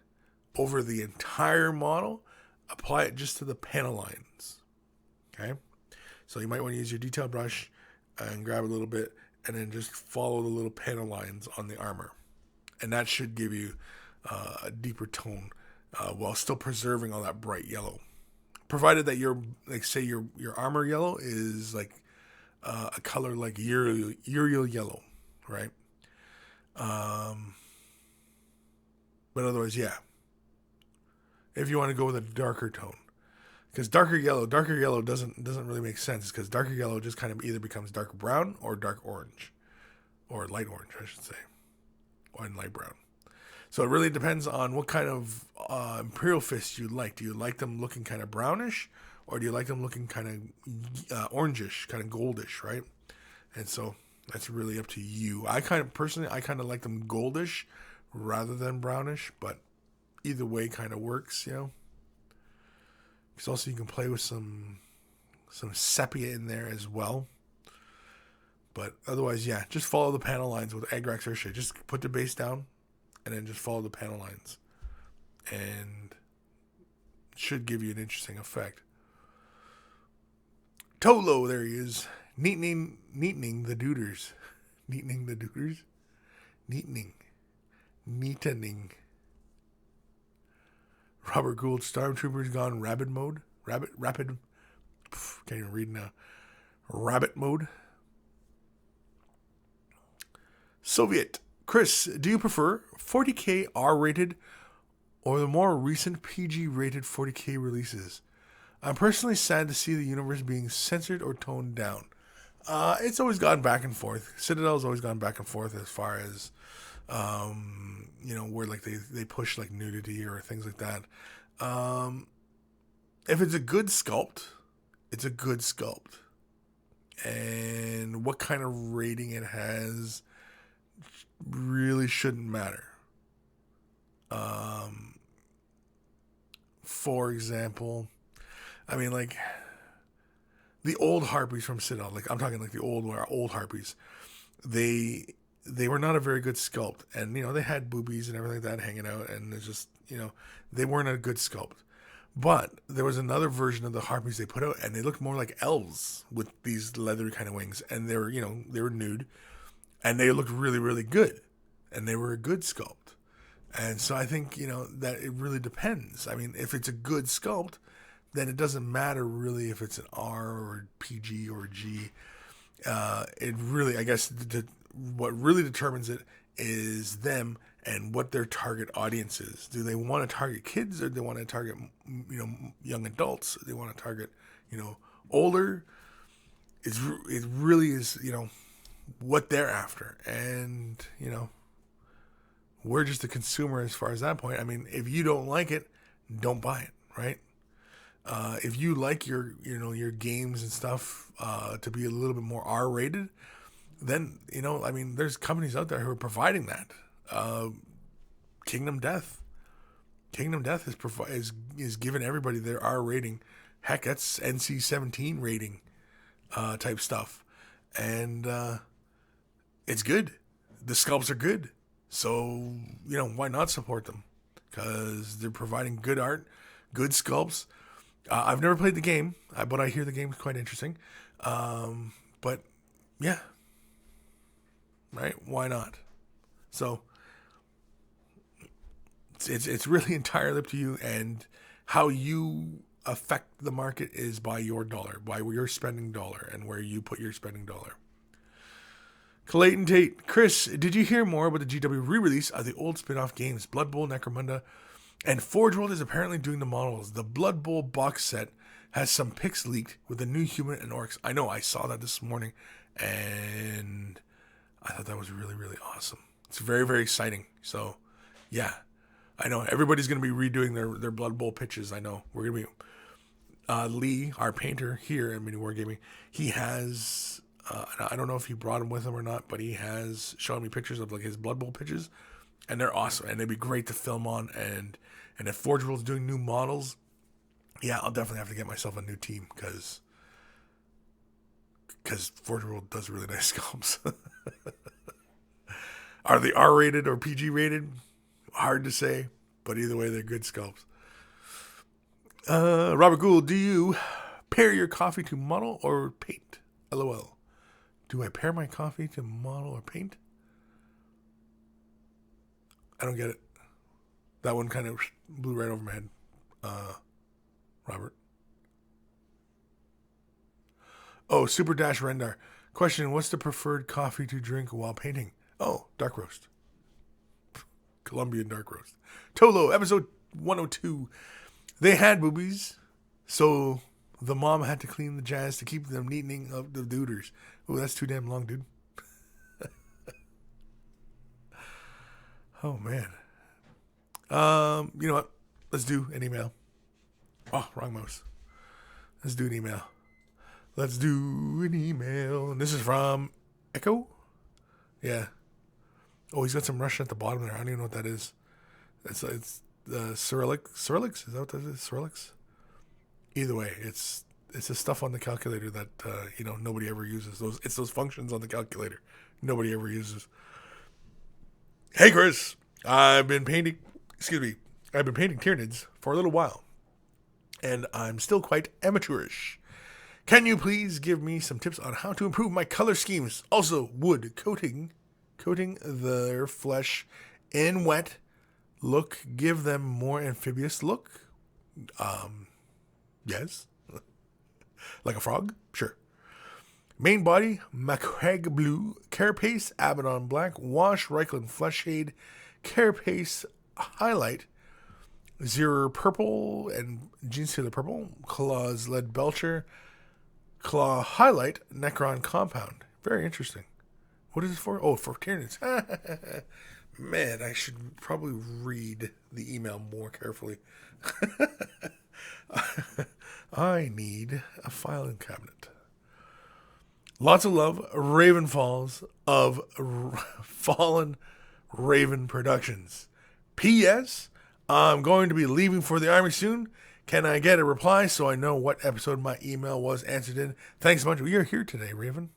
over the entire model. Apply it just to the panel lines. Okay? So you might want to use your detail brush and grab a little bit and then just follow the little panel lines on the armor. And that should give you a deeper tone while still preserving all that bright yellow. Provided that your armor yellow is like a color like Uriel yellow, right? But otherwise, yeah. If you want to go with a darker tone, because darker yellow doesn't really make sense, because darker yellow just kind of either becomes dark brown or dark orange, or light orange, I should say, or light brown. So it really depends on what kind of Imperial Fists you like. Do you like them looking kind of brownish, or do you like them looking kind of orangish, kind of goldish, right? And so that's really up to you. I kind of like them goldish rather than brownish, but either way kind of works, Because also you can play with some sepia in there as well. But otherwise, yeah, just follow the panel lines with Agrax Earthshade. Just put the base down and then just follow the panel lines. And it should give you an interesting effect. Tolo, there he is. Neatening the dooders. Neatening the dooders? Neatening. Neatening. Robert Gould, Stormtroopers gone rabbit mode. Rapid. Can't even read now. Rabbit mode. Soviet. Kris, do you prefer 40K R-rated or the more recent PG-rated 40K releases? I'm personally sad to see the universe being censored or toned down. It's always gone back and forth. Citadel's always gone back and forth as far as, where like they push like nudity or things like that. If it's a good sculpt, it's a good sculpt. And what kind of rating it has really shouldn't matter. For example, I mean, like the old harpies from Citadel, like I'm talking like the old harpies, they were not a very good sculpt, and they had boobies and everything like that hanging out, and it's just they weren't a good sculpt. But there was another version of the harpies they put out, and they looked more like elves with these leathery kind of wings, and they were nude, and they looked really, really good, and they were a good sculpt. And so I think that it really depends. I mean, if it's a good sculpt, then it doesn't matter really if it's an R or PG or G. It really, I guess, what really determines it is them and what their target audience is. Do they want to target kids, or do they want to target young adults? Do they want to target older? It really is what they're after, and we're just a consumer as far as that point. I mean, if you don't like it, don't buy it, right? If you like your games and stuff to be a little bit more R-rated, then I mean, there's companies out there who are providing that. Kingdom Death is giving everybody their R rating. Heck, that's NC-17 rating type stuff, and it's good. The sculpts are good. So, why not support them? Because they're providing good art, good sculpts. I've never played the game, but I hear the game is quite interesting. But, yeah. Right? Why not? So, it's really entirely up to you, and how you affect the market is by your dollar, by your spending dollar, and where you put your spending dollar. Clayton Tate. Kris, did you hear more about the GW re-release of the old spin-off games, Blood Bowl, Necromunda, and Forge World is apparently doing the models. The Blood Bowl box set has some pics leaked with the new human and orcs. I know, I saw that this morning, and I thought that was really, really awesome. It's very, very exciting. So, yeah, I know everybody's going to be redoing their Blood Bowl pitches. I know we're going to be Lee, our painter here at Mini Wargaming. He has. I don't know if he brought them with him or not, but he has shown me pictures of like his Blood Bowl pitches, and they're awesome, and they'd be great to film on. And if Forge World's doing new models, yeah, I'll definitely have to get myself a new team because Forge World does really nice sculpts. Are they R-rated or PG-rated? Hard to say, but either way, they're good sculpts. Robert Gould, do you pair your coffee to model or paint? LOL. Do I pair my coffee to model or paint? I don't get it. That one kind of blew right over my head. Robert. Oh, Super Dash Rendar. Question, what's the preferred coffee to drink while painting? Oh, dark roast. Colombian dark roast. Tolo, episode 102. They had boobies, so the mom had to clean the jazz to keep them neatening up the duders. Oh, that's too damn long, dude. Oh, man. You know what? Let's do an email. Oh, wrong mouse. Let's do an email. And this is from Echo? Yeah. Oh, he's got some Russian at the bottom there. I don't even know what that is. It's Cyrillic. Cyrillics? Is that what that is? Cyrillics? Either way, it's the stuff on the calculator that nobody ever uses. It's those functions on the calculator nobody ever uses. Hey Kris, I've been painting Tyranids for a little while, and I'm still quite amateurish. Can you please give me some tips on how to improve my color schemes? Also, wood coating coating their flesh in wet look give them more amphibious look? Yes. Like a frog? Sure. Main body, Macragge blue, carapace, Abaddon black, wash, Reichland flesh shade, carapace highlight, Zero purple and Gene Stealer purple, claws lead belcher, claw highlight, Necron compound. Very interesting. What is it for? Oh, for Tyranids. Man, I should probably read the email more carefully. I need a filing cabinet. Lots of love, Raven Falls of Fallen Raven Productions. P.S. I'm going to be leaving for the Army soon. Can I get a reply so I know what episode my email was answered in? Thanks a bunch. You're here today, Raven.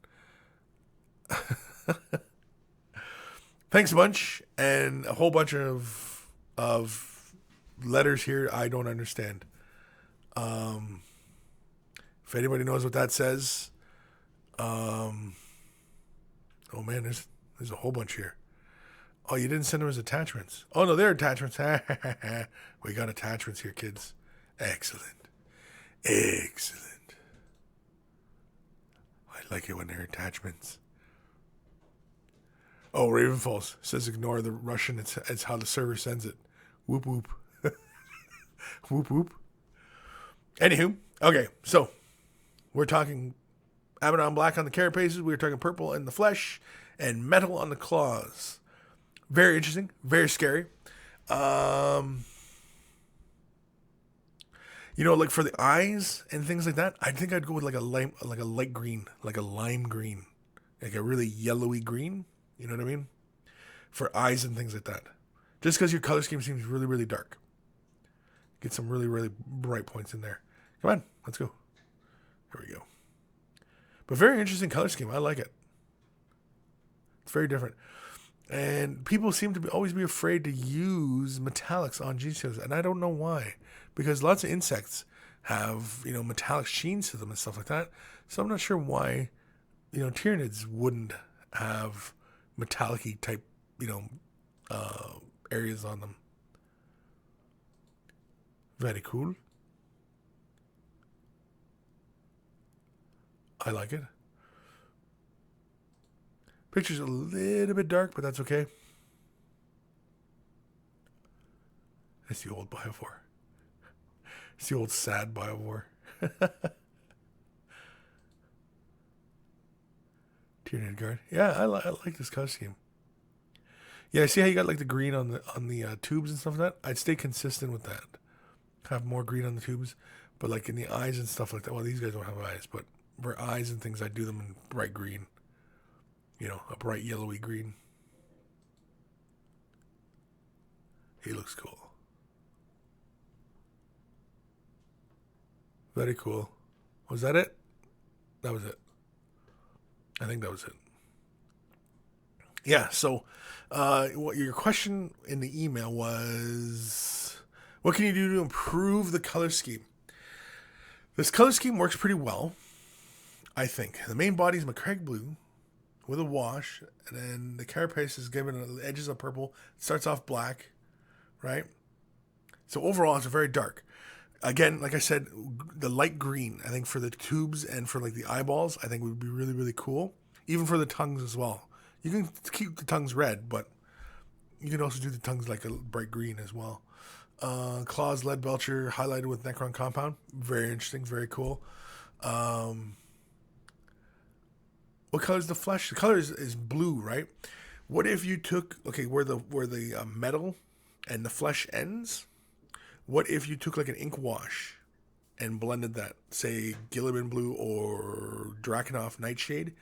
Thanks a bunch, and a whole bunch of letters here I don't understand. If anybody knows what that says, oh man, there's a whole bunch here. Oh, you didn't send them as attachments. Oh no, they're attachments. We got attachments here, kids. Excellent. Excellent. I like it when they're attachments. Oh, Raven Falls says ignore the Russian. It's how the server sends it. Whoop whoop. Whoop whoop. Anywho, okay, so we're talking Abaddon black on the carapaces. We're talking purple in the flesh and metal on the claws. Very interesting. Very scary. You know, like for the eyes and things like that, I think I'd go with like a light green, like a lime green, like a really yellowy green. You know what I mean? For eyes and things like that. Just because your color scheme seems really, really dark. Get some really, really bright points in there. Come on, let's go. Here we go. But very interesting color scheme. I like it. It's very different. And people seem to always be afraid to use metallics on G-Seals, and I don't know why. Because lots of insects have, metallic sheens to them and stuff like that. So I'm not sure why, Tyranids wouldn't have metallic-y type, areas on them. Very cool. I like it. Picture's a little bit dark, but that's okay. It's the old Biovore. It's the old sad Biovore. Tyranid guard. Yeah, I like this color scheme. Yeah, see how you got like the green on the tubes and stuff like that? I'd stay consistent with that. Have more green on the tubes, but like in the eyes and stuff like that. Well, these guys don't have eyes, but for eyes and things, I do them in bright green. A bright yellowy green. He looks cool. Very cool. Was that it? That was it. I think that was it. Yeah, so what your question in the email was, what can you do to improve the color scheme? This color scheme works pretty well, I think. The main body is Macragge blue with a wash, and then the carapace is given the edges of purple. It starts off black, right? So overall, it's very dark. Again, like I said, the light green, I think for the tubes and for like the eyeballs, I think would be really, really cool. Even for the tongues as well. You can keep the tongues red, but you can also do the tongues like a bright green as well. Claws, lead belcher, highlighted with Necron compound. Very interesting, very cool. What color is the flesh? The color is blue, right? What if you took, where the metal and the flesh ends? What if you took like an ink wash and blended that, say Gilliman blue or Drakenhof Nightshade,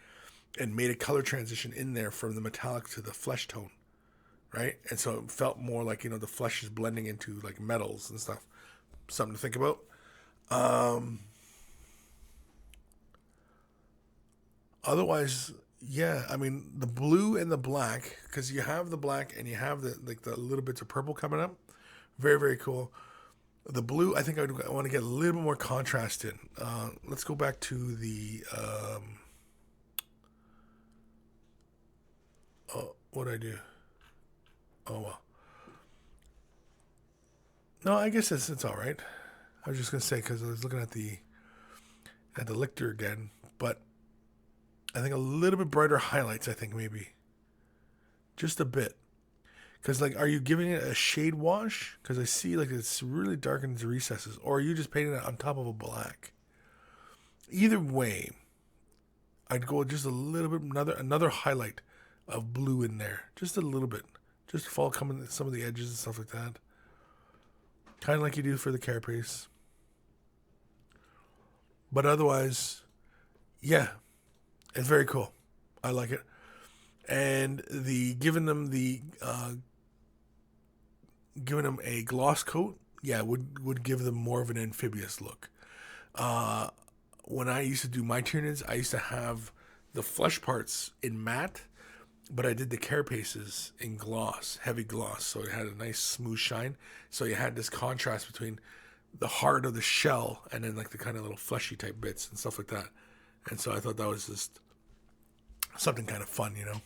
and made a color transition in there from the metallic to the flesh tone, right? And so it felt more like, the flesh is blending into like metals and stuff. Something to think about. Otherwise, yeah, I mean, the blue and the black, because you have the black and you have the little bits of purple coming up. Very, very cool. The blue, I think I want to get a little bit more contrast in. Let's go back to the... What'd I do? Oh, well. No, I guess it's all right. I was just going to say, because I was looking at the Lictor again, but I think a little bit brighter highlights, I think, maybe. Just a bit. Because, like, are you giving it a shade wash? Because I see, like, it's really dark in its recesses. Or are you just painting it on top of a black? Either way, I'd go just a little bit, another highlight of blue in there. Just a little bit. Just to fall coming some of the edges and stuff like that. Kind of like you do for the carapace. But otherwise, yeah, it's very cool. I like it. And giving them a gloss coat, yeah, would give them more of an amphibious look. When I used to do my Tyranids, I used to have the flesh parts in matte, but I did the carapaces in gloss, heavy gloss, so it had a nice smooth shine. So you had this contrast between the heart of the shell and then like the kind of little fleshy type bits and stuff like that. And so I thought that was just something kind of fun, you know.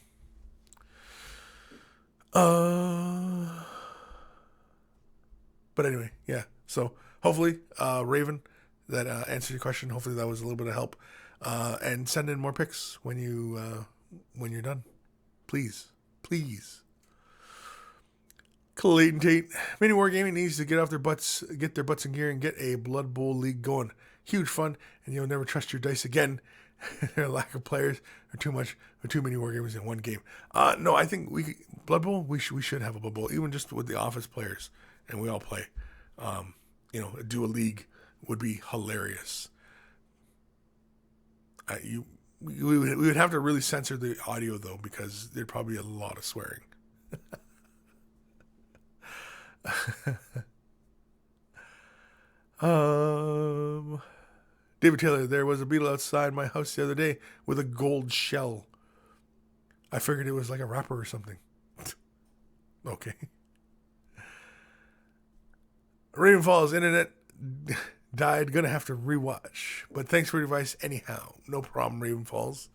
But anyway, yeah. So hopefully, Raven, that answered your question. Hopefully that was a little bit of help. And send in more pics when you're done. Please. Clayton Tate. Mini Wargaming needs to get their butts in gear and get a Blood Bowl league going. Huge fun, and you'll never trust your dice again. Their lack of players or too many Wargamers in one game. No, I think Blood Bowl, we should have a Blood Bowl, even just with the office players, and we all play. Do a league would be hilarious. We would have to really censor the audio though, because there'd probably be a lot of swearing. David Taylor, there was a beetle outside my house the other day with a gold shell. I figured it was like a wrapper or something. Okay. Raven Falls internet died. Gonna have to rewatch. But thanks for your advice anyhow. No problem, Raven Falls.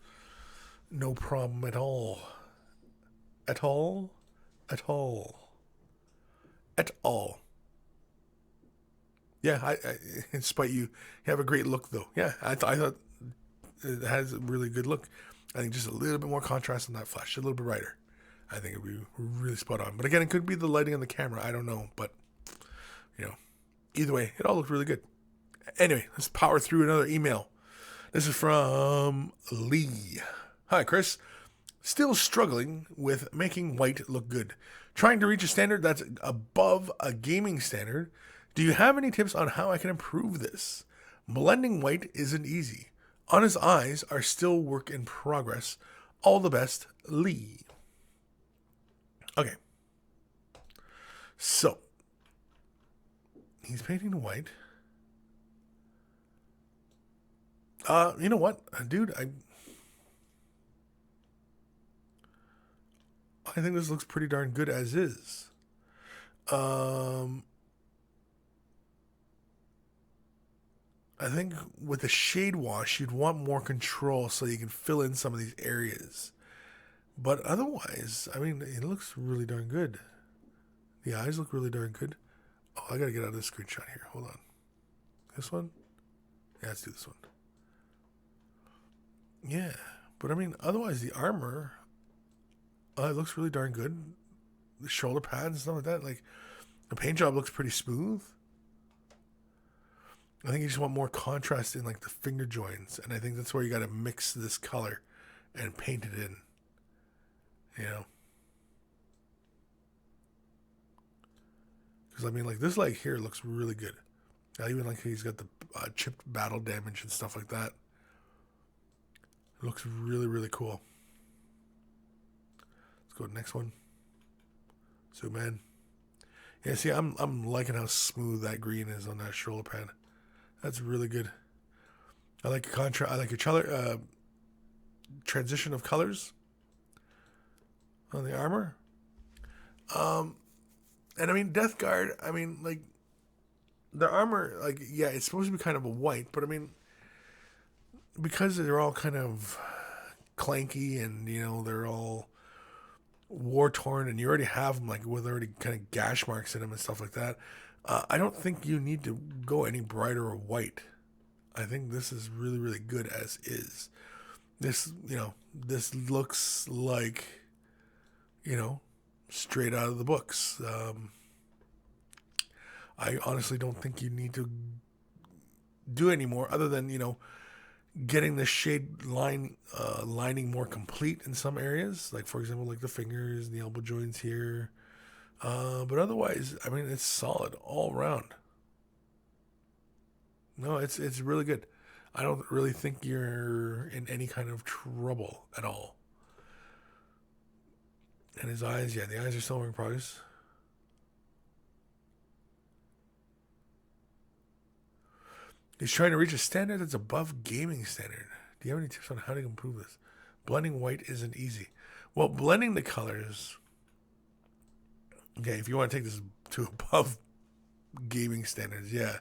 No problem at all. At all. Yeah, in spite you have a great look though. Yeah, I thought it has a really good look. I think just a little bit more contrast on that flash, a little bit brighter. I think it'd be really spot on. But again, it could be the lighting on the camera. I don't know, but either way, it all looked really good. Anyway, let's power through another email. This is from Lee. Hi, Kris. Still struggling with making white look good. Trying to reach a standard that's above a gaming standard. Do you have any tips on how I can improve this? Blending white isn't easy. On his eyes are still work in progress. All the best, Lee. Okay. So, he's painting white. You know what, dude? I think this looks pretty darn good as is. I think with the shade wash, you'd want more control so you can fill in some of these areas. But otherwise, I mean, it looks really darn good. The eyes look really darn good. Oh, I gotta get out of this screenshot here. Hold on. This one? Yeah, let's do this one. Yeah, but I mean, otherwise, the armor, it looks really darn good. The shoulder pads and stuff like that. Like, the paint job looks pretty smooth. I think you just want more contrast in like the finger joints, and I think that's where you got to mix this color and paint it in. Because I mean, like this light here looks really good. I even like he's got the chipped battle damage and stuff like that. It looks really, really cool. Let's go to the next one. Zoom in. Yeah, see, I'm liking how smooth that green is on that shoulder pad. That's really good. I like your I like your color transition of colors on the armor. And I mean Death Guard, I mean like the armor, like yeah, it's supposed to be kind of a white, but I mean because they're all kind of clanky and they're all war torn and you already have them like with already kind of gash marks in them and stuff like that, I don't think you need to go any brighter or white. I think this is really, really good as is. This, this looks like, straight out of the books. I honestly don't think you need to do any more other than, getting the shade lining more complete in some areas. Like, for example, like the fingers and the elbow joints here. But otherwise, I mean, it's solid all around. No, it's really good. I don't really think you're in any kind of trouble at all. And his eyes, yeah, the eyes are still in progress. He's trying to reach a standard that's above gaming standard. Do you have any tips on how to improve this? Blending white isn't easy. Well, blending the colors. Okay, if you want to take this to above gaming standards, yeah.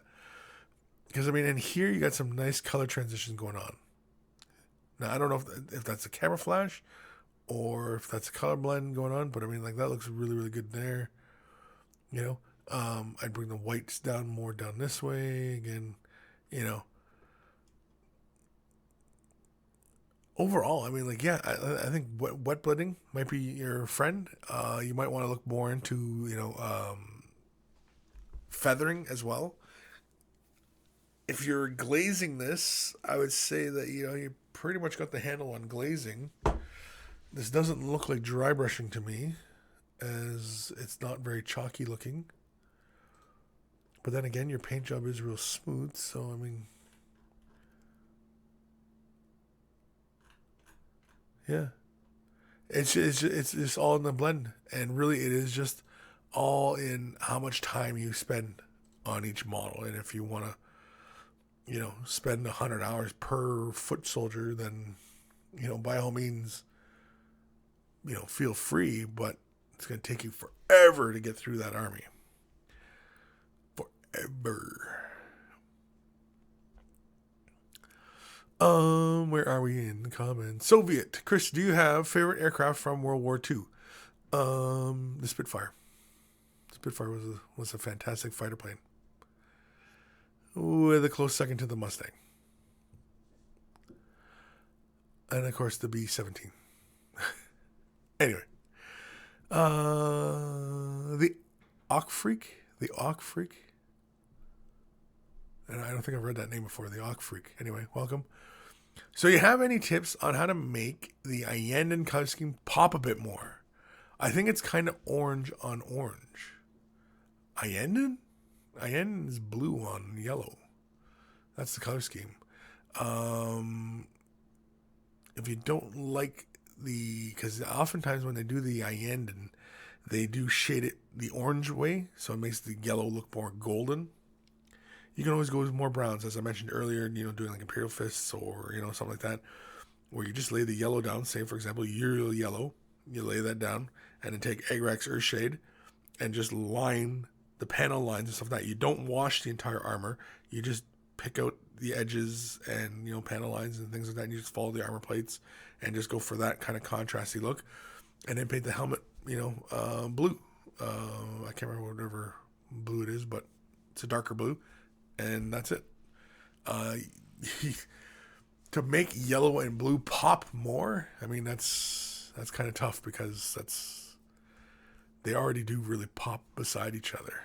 Because, I mean, in here you got some nice color transitions going on. Now, I don't know if that's a camera flash or if that's a color blend going on, but I mean, like, that looks really, really good there. I'd bring the whites down more down this way. Again, overall, I mean, like, yeah, I think wet blending might be your friend. You might want to look more into, feathering as well. If you're glazing this, I would say that, you pretty much got the handle on glazing. This doesn't look like dry brushing to me, as it's not very chalky looking. But then again, your paint job is real smooth, so, I mean, yeah. It's just all in the blend. And really, it is just all in how much time you spend on each model. And if you want to, spend 100 hours per foot soldier, then, by all means, feel free, but it's going to take you forever to get through that army. Forever. Where are we in the comments? Soviet. Kris, do you have favorite aircraft from World War II? The Spitfire. Spitfire was a fantastic fighter plane. With a close second to the Mustang. And of course the B-17. Anyway. The Awk Freak. The Awk Freak. And I don't think I've read that name before. The Awk Freak. Anyway, welcome. So you have any tips on how to make the Allenden color scheme pop a bit more? I think it's kind of orange on orange. Allenden? Allenden is blue on yellow. That's the color scheme. If you don't like because oftentimes when they do the Allenden, they do shade it the orange way, so it makes the yellow look more golden. You can always go with more browns, as I mentioned earlier, doing like Imperial Fists or, something like that, where you just lay the yellow down. Say, for example, Uriel yellow, you lay that down, and then take Agrax Earthshade and just line the panel lines and stuff like that. You don't wash the entire armor. You just pick out the edges and, panel lines and things like that, and you just follow the armor plates and just go for that kind of contrasty look. And then paint the helmet, blue. I can't remember whatever blue it is, but it's a darker blue. And that's it. To make yellow and blue pop more, I mean, that's kind of tough because they already do really pop beside each other.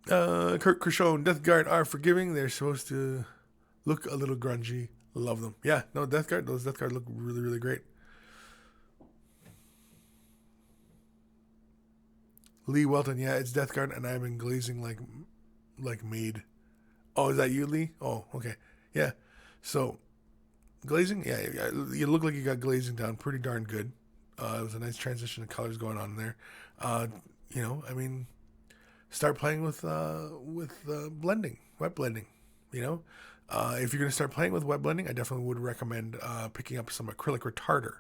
Kurt Krishon, Death Guard are forgiving. They're supposed to look a little grungy. Love them. Yeah, no, those Death Guard look really, really great. Lee Welton, yeah, it's Death Guard, and I've been glazing like made. Oh, is that you, Lee? Oh, okay. Yeah. So, glazing, yeah, you look like you got glazing down pretty darn good. It was a nice transition of colors going on there. I mean, start playing with blending, wet blending. If you're going to start playing with wet blending, I definitely would recommend picking up some acrylic retarder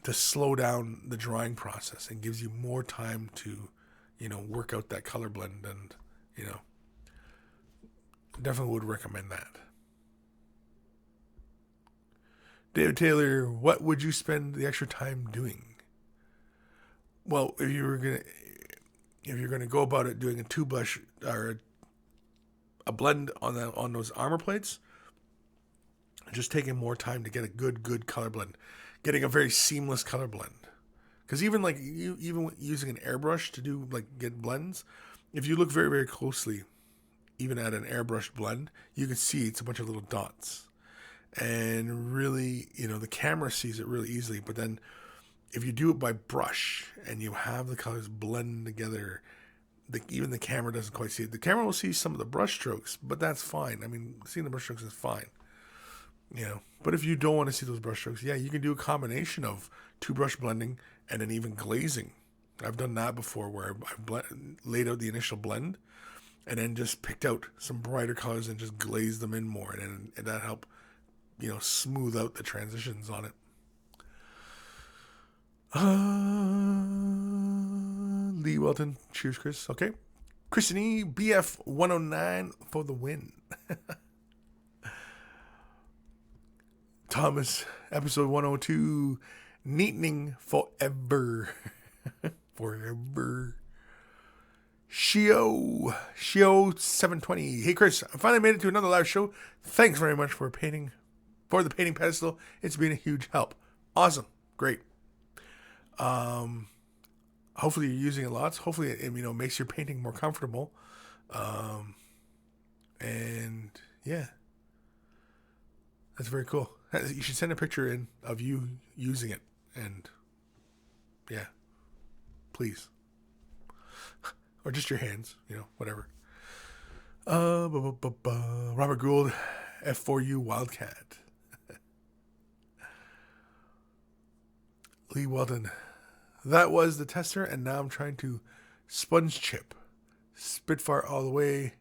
to slow down the drying process and gives you more time to, work out that color blend, and, definitely would recommend that. David Taylor, what would you spend the extra time doing? Well, if you're gonna go about it doing a two blush or a blend on those armor plates, just taking more time to get a good color blend, getting a very seamless color blend. Because even using an airbrush to do get blends, if you look very very closely, even at an airbrushed blend, you can see it's a bunch of little dots, and really the camera sees it really easily. But then if you do it by brush and you have the colors blend together, even the camera doesn't quite see it. The camera will see some of the brush strokes, but that's fine. I mean, seeing the brush strokes is fine. But if you don't want to see those brush strokes, you can do a combination of two brush blending and then even glazing. I've done that before where I've laid out the initial blend and then just picked out some brighter colors and just glazed them in more, and that helped smooth out the transitions on it. Lee Welton, cheers, Chris. Okay, Christian E, BF 109 for the win. Thomas, episode 102, neatening forever. Forever. Shio 720. Hey Chris, I finally made it to another live show. Thanks very much for the painting pedestal. It's been a huge help. Awesome. Great. Hopefully you're using it lots. Hopefully it makes your painting more comfortable. And yeah. That's very cool. You should send a picture in of you using it, and yeah, please. Or just your hands, whatever. Robert Gould, F4U Wildcat. Lee Weldon. That was the tester, and now I'm trying to sponge chip. Spitfire all the way.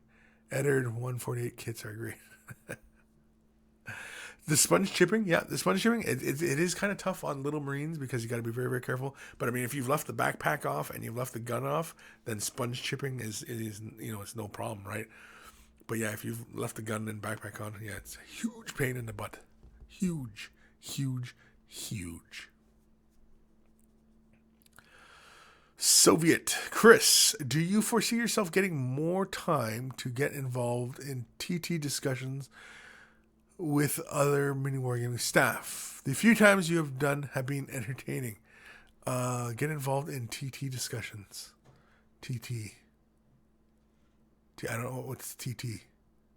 Edited 148 kits are great. The sponge chipping, it is kind of tough on little Marines because you got to be very, very careful. But I mean, if you've left the backpack off and you've left the gun off, then sponge chipping is it's no problem, right? But yeah, if you've left the gun and backpack on, it's a huge pain in the butt. Huge. Soviet Chris, do you foresee yourself getting more time to get involved in TT discussions with other mini wargaming staff? The few times you have done have been entertaining. Get involved in TT discussions. TT. I don't know what's TT.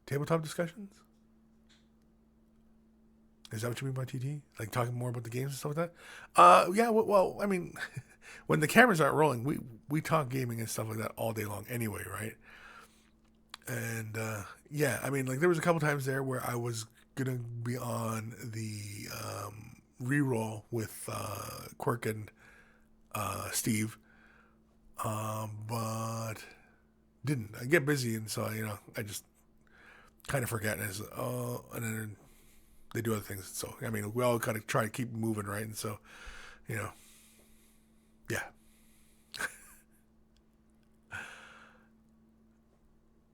Tabletop discussions? Is that what you mean by TT? Like talking more about the games and stuff like that? Yeah, well, I mean, when the cameras aren't rolling, we talk gaming and stuff like that all day long anyway, right? And yeah, I mean, there was a couple times there where I was gonna be on the reroll with Quirk and Steve, but didn't. I get busy, and so I just kind of forget, and then they do other things. So I mean, we all kind of try to keep moving, right? And so yeah.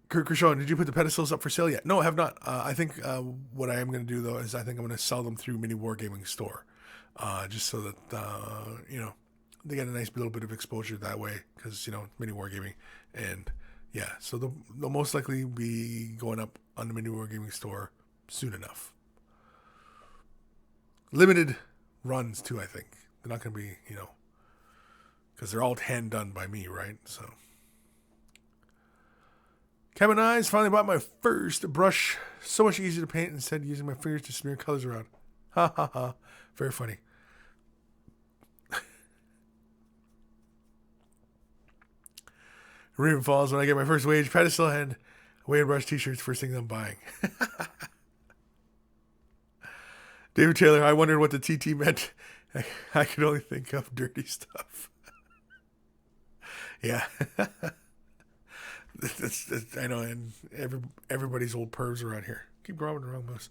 Kershaw, did you put the pedestals up for sale yet? No, I have not. I think what I am going to do, though, is I think I'm going to sell them through Mini Wargaming Store. Just so that, they get a nice little bit of exposure that way. Because, Mini Wargaming. And, yeah, so they'll most likely be going up on the Mini Wargaming Store soon enough. Limited runs, too, I think. They're not going to be, because they're all hand done by me, right? So. Kevin Eyes finally bought my first brush. So much easier to paint instead of using my fingers to smear colors around. Ha ha ha. Very funny. Raven Falls, when I get my first wage pedestal and Wade Brush t-shirts, first thing I'm buying. David Taylor, I wondered what the TT meant. I could only think of dirty stuff. Yeah. I know, and everybody's old pervs around here. Keep grabbing the wrong mouse.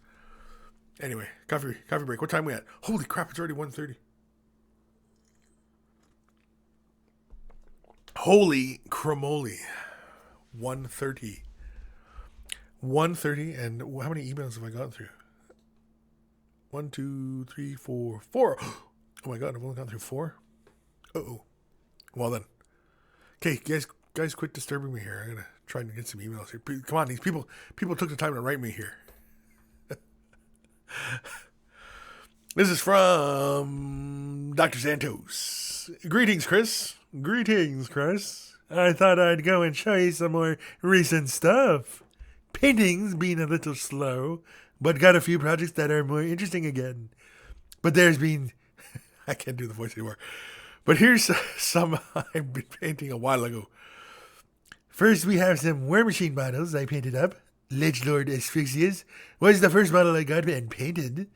Anyway, coffee break. What time are we at? Holy crap, it's already 1:30. Holy cramoly. 1:30. 1:30, and how many emails have I gone through? 1, 2, 3, 4, 4. Oh my god, I've only gone through 4. Uh-oh. Well then. Okay, guys, quit disturbing me here. I'm gonna try to get some emails here. Come on, these people took the time to write me here. This is from Dr. Santos. Greetings, Kris. Greetings, Kris. I thought I'd go and show you some more recent stuff. Painting's been a little slow, but got a few projects that are more interesting again. But there's been... I can't do the voice anymore. But here's some I've been painting a while ago. First, we have some War Machine models I painted up. Ledgelord Asphyxias was the first model I got and painted.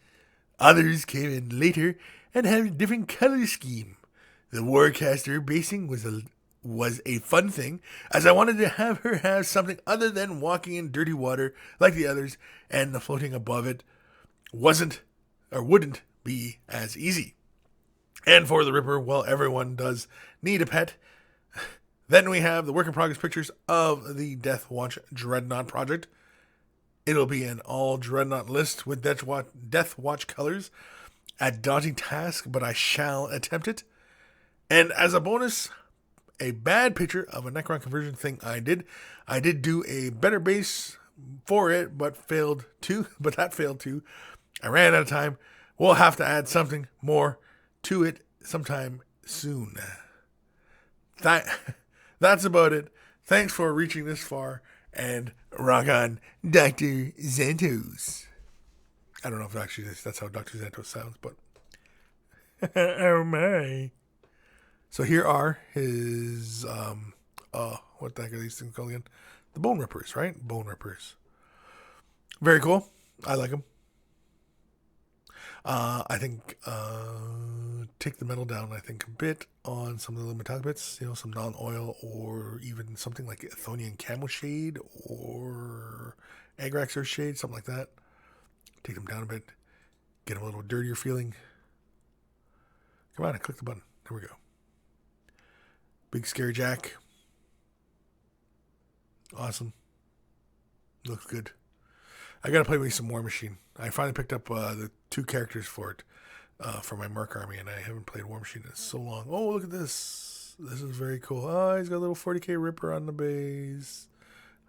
Others came in later and had a different color scheme. The Warcaster basing was a fun thing, as I wanted to have her have something other than walking in dirty water like the others, and the floating above it wouldn't be as easy. And for the Ripper, well, everyone does need a pet. Then we have the work in progress pictures of the Death Watch Dreadnought project. It'll be an all Dreadnought list with Death Watch colors. A daunting task, but I shall attempt it. And as a bonus, a bad picture of a Necron conversion thing I did. I did do a better base for it, but that failed too. I ran out of time. We'll have to add something more to it sometime soon. That's about it. Thanks for reaching this far, and rock on, Dr. Santos. I don't know if actually that's how Dr. Santos sounds, but oh my. So here are his what the heck are these things called again? The Bone Rippers, right? Bone Rippers. Very cool. I like them. I think take the metal down, I think, a bit on some of the metallic bits, some non-oil or even something like Athonian Camo Shade or Agrax Earth Shade, something like that. Take them down a bit, get them a little dirtier feeling. Come on, I click the button. There we go. Big Scary Jack. Awesome. Looks good. I gotta play with some War Machine. I finally picked up the 2 characters for it, for my Merc army, and I haven't played War Machine in so long. Oh, look at this. This is very cool. Oh, he's got a little 40k Ripper on the base.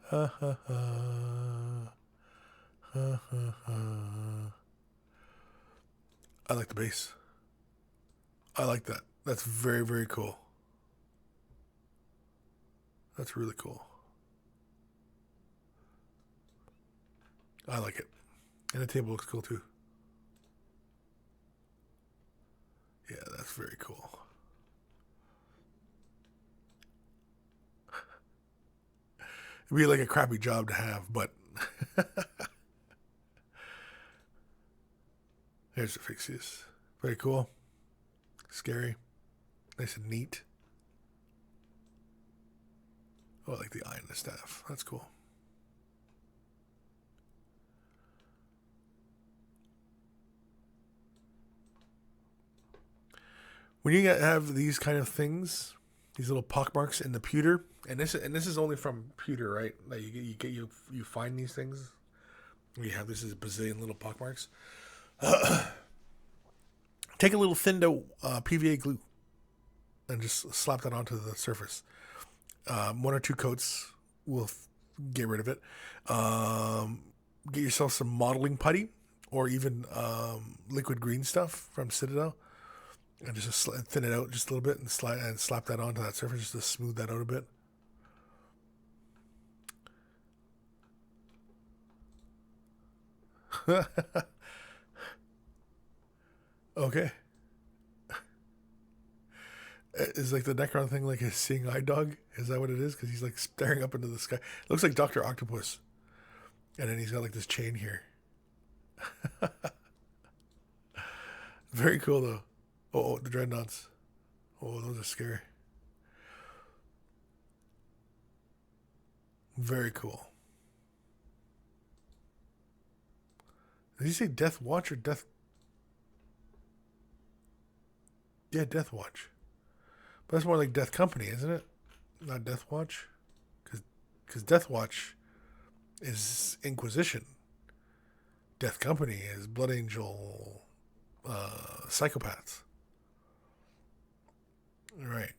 Ha ha ha. Ha ha ha. I like the base. I like that. That's very, very cool. That's really cool. I like it. And the table looks cool too. Yeah, that's very cool. It'd be like a crappy job to have, but there's the Fixius. Very cool. Scary. Nice and neat. Oh, I like the eye and the staff. That's cool. When you have these kind of things, these little pockmarks in the pewter, and this is only from pewter, right? Like you find these things. You have this as a bazillion little pockmarks. Take a little thin dough PVA glue and just slap that onto the surface. 1 or 2 coats will get rid of it. Get yourself some modeling putty or even liquid green stuff from Citadel. And just thin it out just a little bit and slap that onto that surface just to smooth that out a bit. Okay. Is like the Necron thing like a seeing eye dog? Is that what it is? Because he's like staring up into the sky. It looks like Dr. Octopus. And then he's got like this chain here. Very cool though. Oh, the Dreadnoughts. Oh, those are scary. Very cool. Did you say Death Watch or Death? Yeah, Death Watch. But that's more like Death Company, isn't it? Not Death Watch? Because Death Watch is Inquisition. Death Company as Blood Angel psychopaths. Right.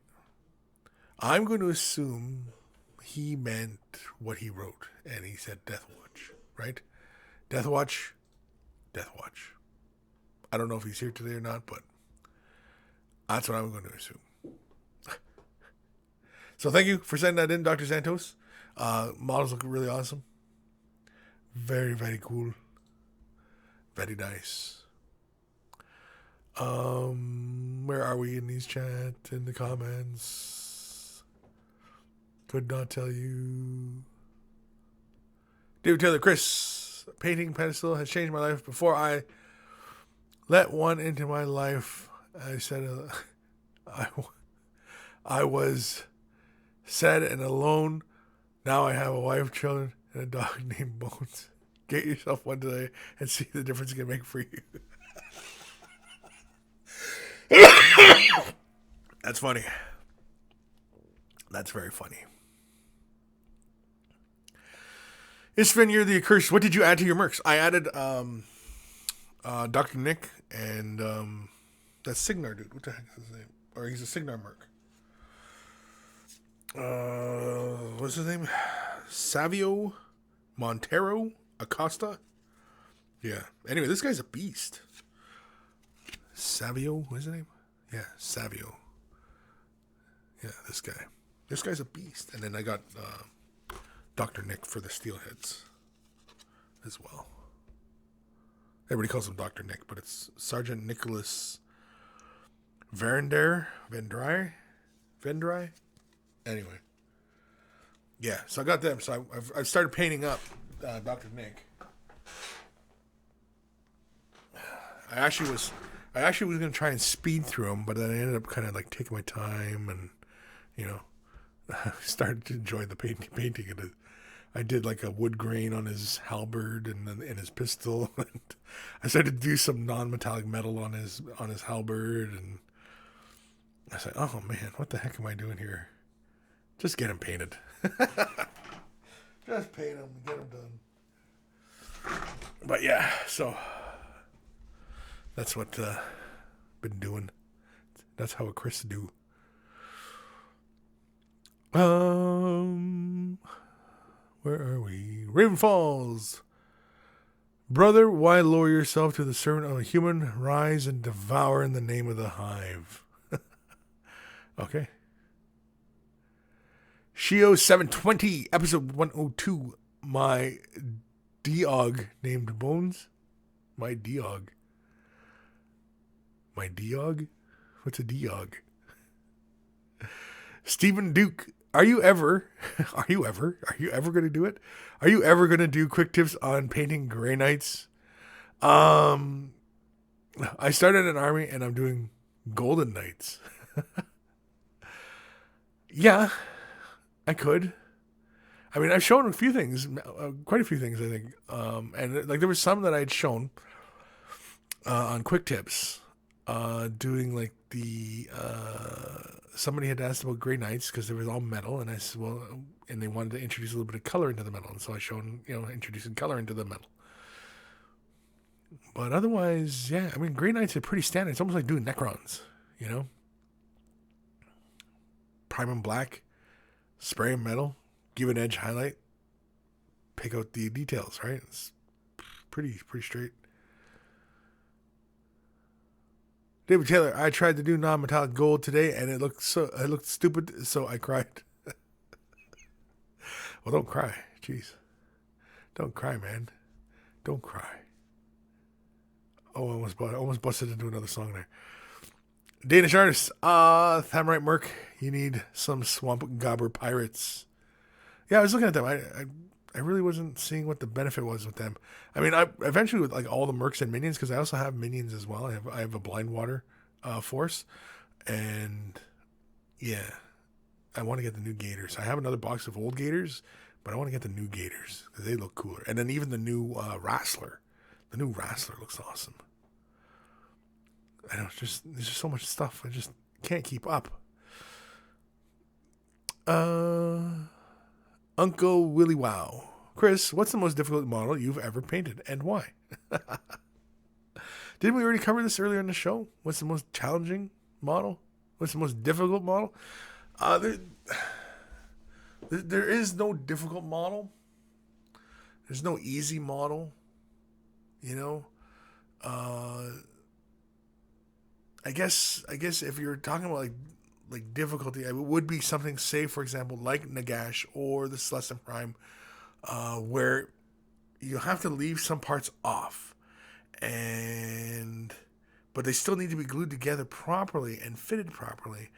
I'm going to assume he meant what he wrote, and he said Death Watch, right? Death Watch. Death Watch. I don't know if he's here today or not, but that's what I'm going to assume. So thank you for sending that in, Dr. Santos. Models look really awesome. Very, very cool. Very nice. Where are we in these chat, in the comments? Could not tell you. David Taylor, Kris, painting pedestal has changed my life. Before I let one into my life, I said I was sad and alone. Now I have a wife, children, and a dog named Bones. Get yourself one today and see the difference it can make for you. That's funny. That's very funny. Isfin, you're the accursed. What did you add to your mercs? I added Dr. Nick and that Signar dude. What the heck is his name? Or he's a Signar merc. What's his name? Savio Montero Acosta. Yeah. Anyway, this guy's a beast. Savio, what's his name? Yeah, Savio. Yeah, this guy. This guy's a beast. And then I got Dr. Nick for the Steelheads as well. Everybody calls him Dr. Nick, but it's Sergeant Nicholas Vendry. Anyway. Yeah, so I got them. So I've started painting up Dr. Nick. I actually was going to try and speed through them, but then I ended up kind of like taking my time and, started to enjoy the painting. I did like a wood grain on his halberd and then in his pistol. And I started to do some non-metallic metal on his halberd, and I said, "Oh man, what the heck am I doing here? Just get him painted. Just paint him and get him done." But yeah, so that's what been doing. That's how a Kris do. Where are we? Raven Falls. Brother, why lower yourself to the servant of a human? Rise and devour in the name of the hive. Okay. Shio 720, episode 102. My Diog named Bones. My Diog. My Diog? What's a Diog? Stephen Duke, are you ever going to do it? Are you ever going to do quick tips on painting Grey Knights? I started an army and I'm doing Golden Knights. Yeah, I could. I mean, I've shown a few things, quite a few things, I think. And like there was some that I'd shown on quick tips. Doing like the somebody had asked about Grey Knights because they were all metal, and I said, well, and they wanted to introduce a little bit of color into the metal, and so I showed introducing color into the metal. But otherwise, yeah, I mean, Grey Knights are pretty standard. It's almost like doing Necrons, Prime them black, spray them metal, give an edge highlight, pick out the details. Right? It's pretty straight. David Taylor, I tried to do non-metallic gold today, and it looked stupid, so I cried. Well, don't cry. Jeez. Don't cry, man. Don't cry. Oh, I almost busted into another song there. Danish artist, Thamrite Merc, you need some Swamp Gobber Pirates. Yeah, I was looking at them. I really wasn't seeing what the benefit was with them. I mean, I eventually with like all the mercs and minions, because I also have minions as well. I have a blind water force, and yeah, I want to get the new Gators. I have another box of old Gators, but I want to get the new Gators because they look cooler. And then even the new Wrastler. The new Wrastler looks awesome. I know, there's just so much stuff. I just can't keep up. Uncle Willie Wow. Kris, what's the most difficult model you've ever painted and why? Didn't we already cover this earlier in the show? What's the most challenging model? What's the most difficult model? There is no difficult model. There's no easy model. You know, I guess if you're talking about like difficulty, it would be something, say for example, like Nagash or the Celestial Prime, where you have to leave some parts off, but they still need to be glued together properly and fitted properly,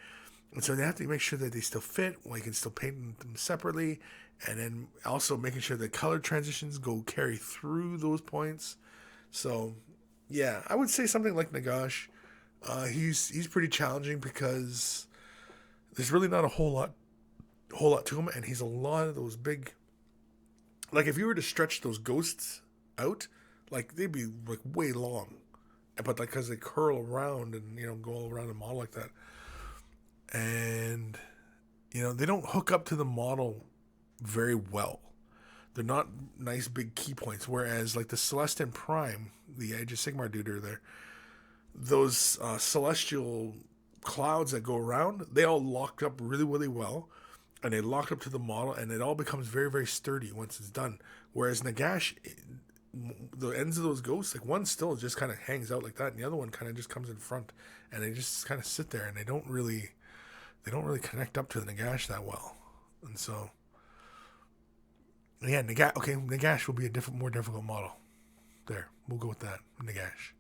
and so they have to make sure that they still fit. Well, you can still paint them separately, and then also making sure the color transitions carry through those points. So, yeah, I would say something like Nagash. He's pretty challenging because there's really not a whole lot to him, and he's a lot of those big. Like if you were to stretch those ghosts out, like they'd be like way long, but like because they curl around and go all around the model like that, and they don't hook up to the model very well. They're not nice big key points. Whereas like the Celestial Prime, the Age of Sigmar dude there, those celestial clouds that go around, they all locked up really, really well. And they lock up to the model, and it all becomes very, very sturdy once it's done. Whereas Nagash, the ends of those ghosts, like one still just kind of hangs out like that, and the other one kind of just comes in front, and they just kind of sit there, and they don't really connect up to the Nagash that well. And so, yeah, Nagash will be a more difficult model. There, we'll go with that, Nagash.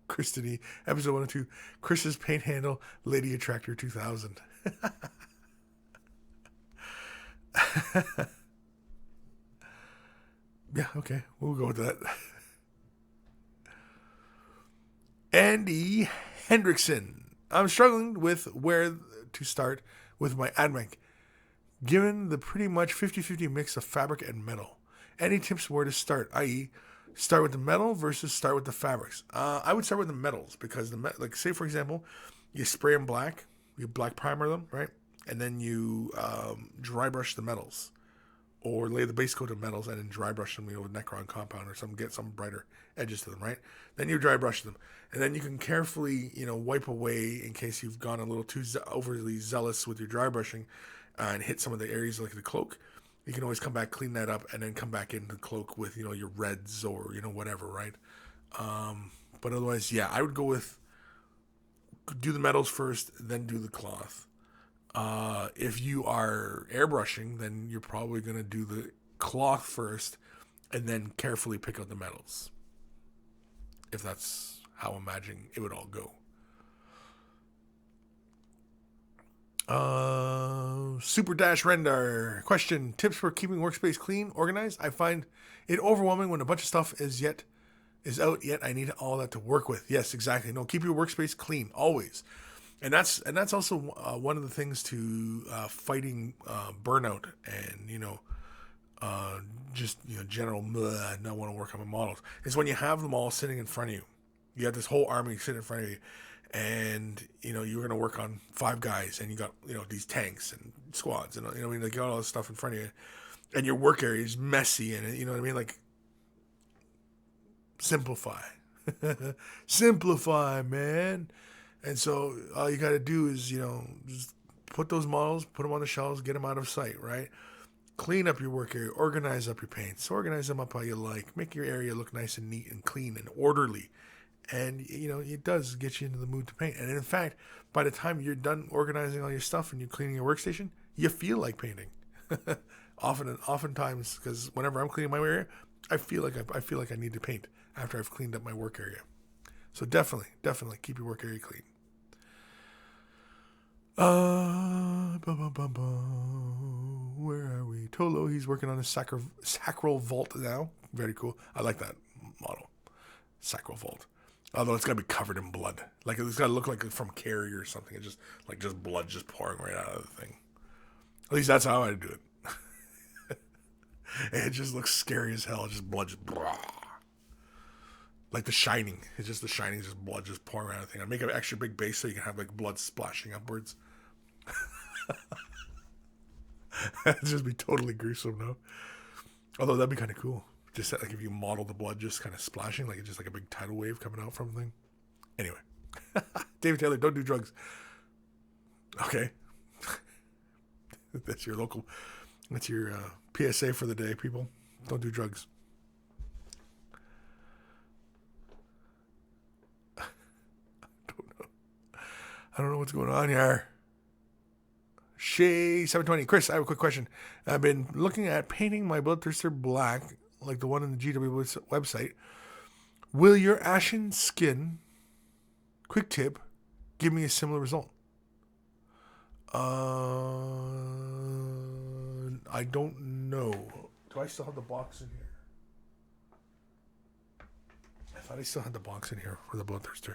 Christine, episode 102, Kris's paint handle, Lady Attractor 2000. Yeah, okay, we'll go with that. Andy Hendrickson, I'm struggling with where to start with my AdMech, given the pretty much 50-50 mix of fabric and metal. Any tips where to start, i.e., start with the metal versus start with the fabrics? I would start with the metals because like say for example, you spray them black, you black primer them, right, and then you dry brush the metals, or lay the base coat of metals and then dry brush them, with Necron compound or something, get some brighter edges to them, right? Then you dry brush them, and then you can carefully wipe away in case you've gone a little too overly zealous with your dry brushing, and hit some of the areas like the cloak. You can always come back, clean that up, and then come back into the cloak with, your reds or, whatever, right? But otherwise, yeah, I would go with do the metals first, then do the cloth. If you are airbrushing, then you're probably going to do the cloth first and then carefully pick out the metals. If that's how I'm imagining it would all go. Super Dash Rendar question: tips for keeping workspace clean, organized? I find it overwhelming when a bunch of stuff is out, yet I need all that to work with. Yes, exactly. No, keep your workspace clean always, and that's also one of the things to fighting burnout and general not want to work on my models is when you have them all sitting in front of you. You got this whole army sitting in front of you. And you're going to work on 5 guys, and you got these tanks and squads, and you got all this stuff in front of you, and your work area is messy, and like simplify, simplify, man. And so all you got to do is just put those models, put them on the shelves, get them out of sight, right? Clean up your work area, organize up your paints, organize them up how you like, make your area look nice and neat and clean and orderly. And, it does get you into the mood to paint. And in fact, by the time you're done organizing all your stuff and you're cleaning your workstation, you feel like painting. Oftentimes, because whenever I'm cleaning my area, I feel like I need to paint after I've cleaned up my work area. So definitely keep your work area clean. Where are we? Tolo, he's working on his sacral vault now. Very cool. I like that model. Sacral vault. Although it's got to be covered in blood. Like, it's got to look like it's from Carrie or something. It's just, like, just blood just pouring right out of the thing. At least that's how I do it. It just looks scary as hell. Just blood just... Blah. Like The Shining. It's just The Shining, just blood just pouring out of the thing. I make an extra big base so you can have, like, blood splashing upwards. That'd just be totally gruesome, no? Although that'd be kind of cool. Just like if you model the blood just kind of splashing, like it's just like a big tidal wave coming out from the thing. Anyway. David Taylor, don't do drugs. Okay. That's your PSA for the day, people. Don't do drugs. I don't know what's going on here. Shay720. Kris, I have a quick question. I've been looking at painting my Bloodthirster black, like the one in the GW website. Will your ashen skin, quick tip, give me a similar result? I don't know. Do I still have the box in here? I thought I still had the box in here for the Bloodthirster.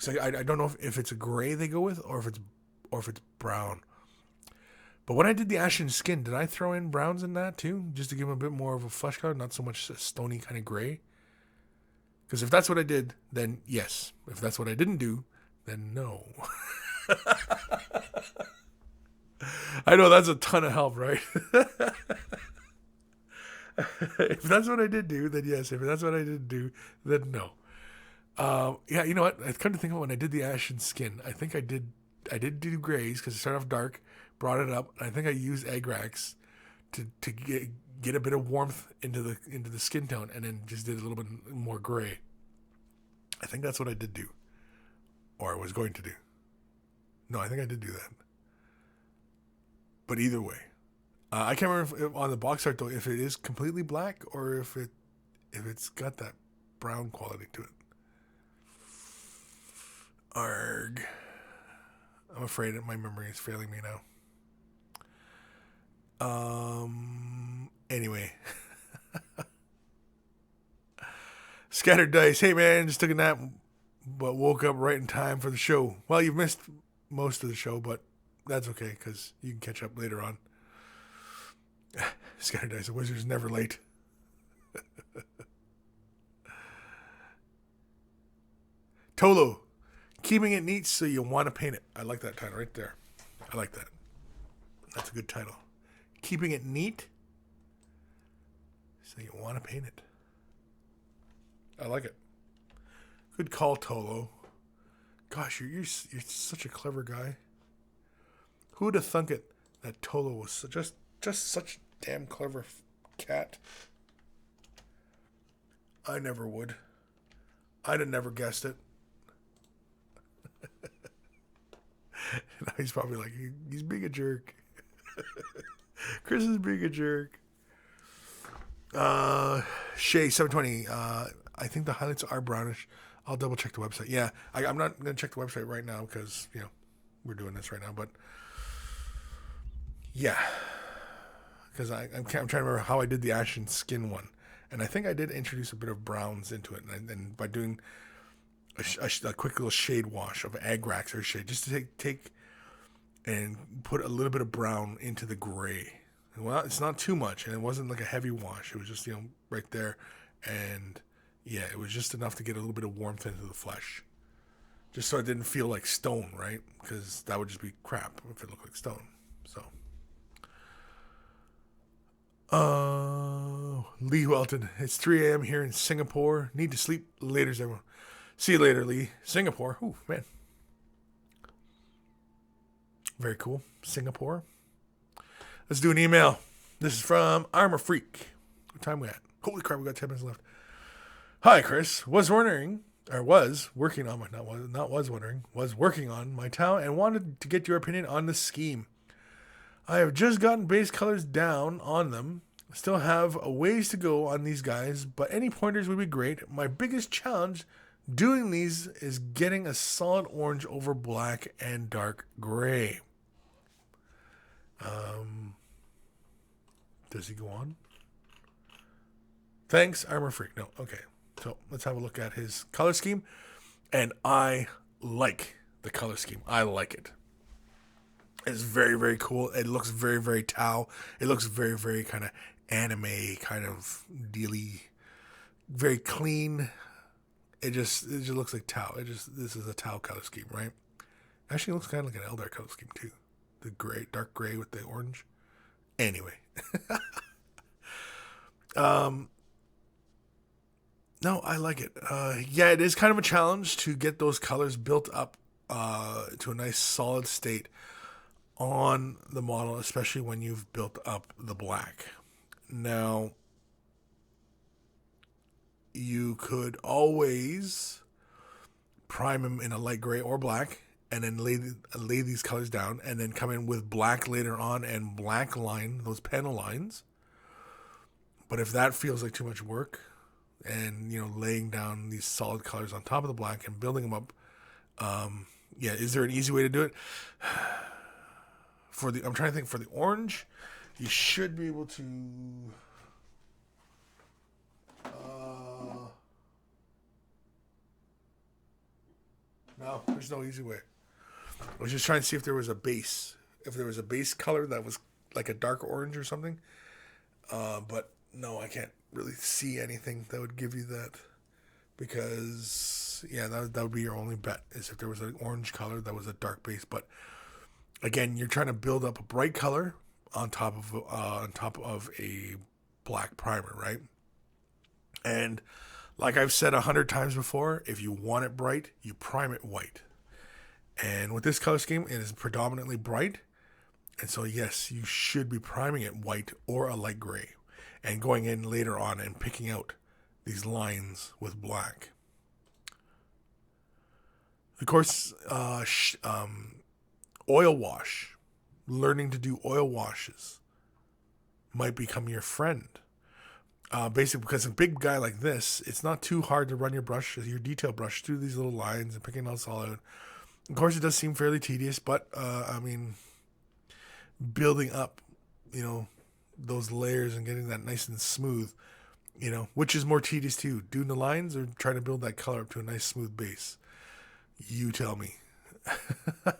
So I don't know if it's a gray they go with or if it's brown. But when I did the ashen skin, did I throw in browns in that too, just to give them a bit more of a flesh color, not so much a stony kind of gray? Because if that's what I did, then yes. If that's what I didn't do, then no. I know that's a ton of help, right? If that's what I did do, then yes. If that's what I didn't do, then no. Yeah, you know what? I come to think of it, when I did the ashen skin, I think I did do grays because it started off dark, brought it up, and I think I used Agrax to get a bit of warmth into the skin tone, and then just did a little bit more gray. I think that's what I did do, or I was going to do. No, I think I did do that. But either way, I can't remember if on the box art though if it is completely black or if it's got that brown quality to it. Arg. I'm afraid that my memory is failing me now. Anyway. Scattered Dice. Hey man, just took a nap, but woke up right in time for the show. Well, you've missed most of the show, but that's okay because you can catch up later on. Scattered Dice. The Wizard's never late. Tolo. Keeping it neat so you want to paint it. I like that title right there. I like that. That's a good title. Keeping it neat so you want to paint it. I like it. Good call, Tolo. Gosh, you're such a clever guy. Who would have thunk it that Tolo was just such a damn clever cat? I never would. I'd have never guessed it. Now he's probably like, he's being a jerk. Kris is being a jerk. Shay720. I think the highlights are brownish. I'll double check the website. Yeah, I'm not going to check the website right now because, we're doing this right now. But, yeah. Because I'm trying to remember how I did the ashen skin one. And I think I did introduce a bit of browns into it. And by doing a quick little shade wash of Agrax or shade, just to take and put a little bit of brown into the gray. And well, it's not too much, and it wasn't like a heavy wash. It was just, right there. And yeah, it was just enough to get a little bit of warmth into the flesh. Just so it didn't feel like stone, right? Because that would just be crap if it looked like stone. So. Lee Welton. It's 3 a.m. here in Singapore. Need to sleep. Laters, everyone. See you later, Lee. Singapore. Ooh, man. Very cool. Singapore. Let's do an email. This is from Armor Freak. What time we at? Holy crap, we got 10 minutes left. Hi, Kris. Was working on my towel and wanted to get your opinion on the scheme. I have just gotten base colors down on them. Still have a ways to go on these guys, but any pointers would be great. My biggest challenge doing these is getting a solid orange over black and dark gray. Does he go on? Thanks, Armor Freak. No, okay. So let's have a look at his color scheme. And I like the color scheme. I like it. It's very, very cool. It looks very, very Tau. It looks very, very kind of anime kind of dealy. Very clean. It just looks like Tau. This is a Tau color scheme, right? Actually, it looks kind of like an Eldar color scheme too. The gray, dark gray with the orange. Anyway. No, I like it. Yeah, it is kind of a challenge to get those colors built up to a nice solid state on the model, especially when you've built up the black. Now, you could always prime them in a light gray or black, and then lay these colors down, and then come in with black later on and black line those panel lines. But if that feels like too much work, and laying down these solid colors on top of the black and building them up, yeah, is there an easy way to do it? I'm trying to think, for the orange, you should be able to. No, there's no easy way. I was just trying to see if there was a base. If there was a base color that was like a dark orange or something. But no, I can't really see anything that would give you that. Because, yeah, that would be your only bet, is if there was an orange color that was a dark base. But, again, you're trying to build up a bright color on top of a black primer, right? And like I've said 100 times before, if you want it bright, you prime it white. And with this color scheme, it is predominantly bright. And so, yes, you should be priming it white or a light gray. And going in later on and picking out these lines with black. Of course, oil wash. Learning to do oil washes might become your friend. Basically, because a big guy like this, it's not too hard to run your detail brush through these little lines and picking out solid. Of course, it does seem fairly tedious, but I mean, building up, those layers and getting that nice and smooth, which is more tedious too, doing the lines or trying to build that color up to a nice smooth base. You tell me. But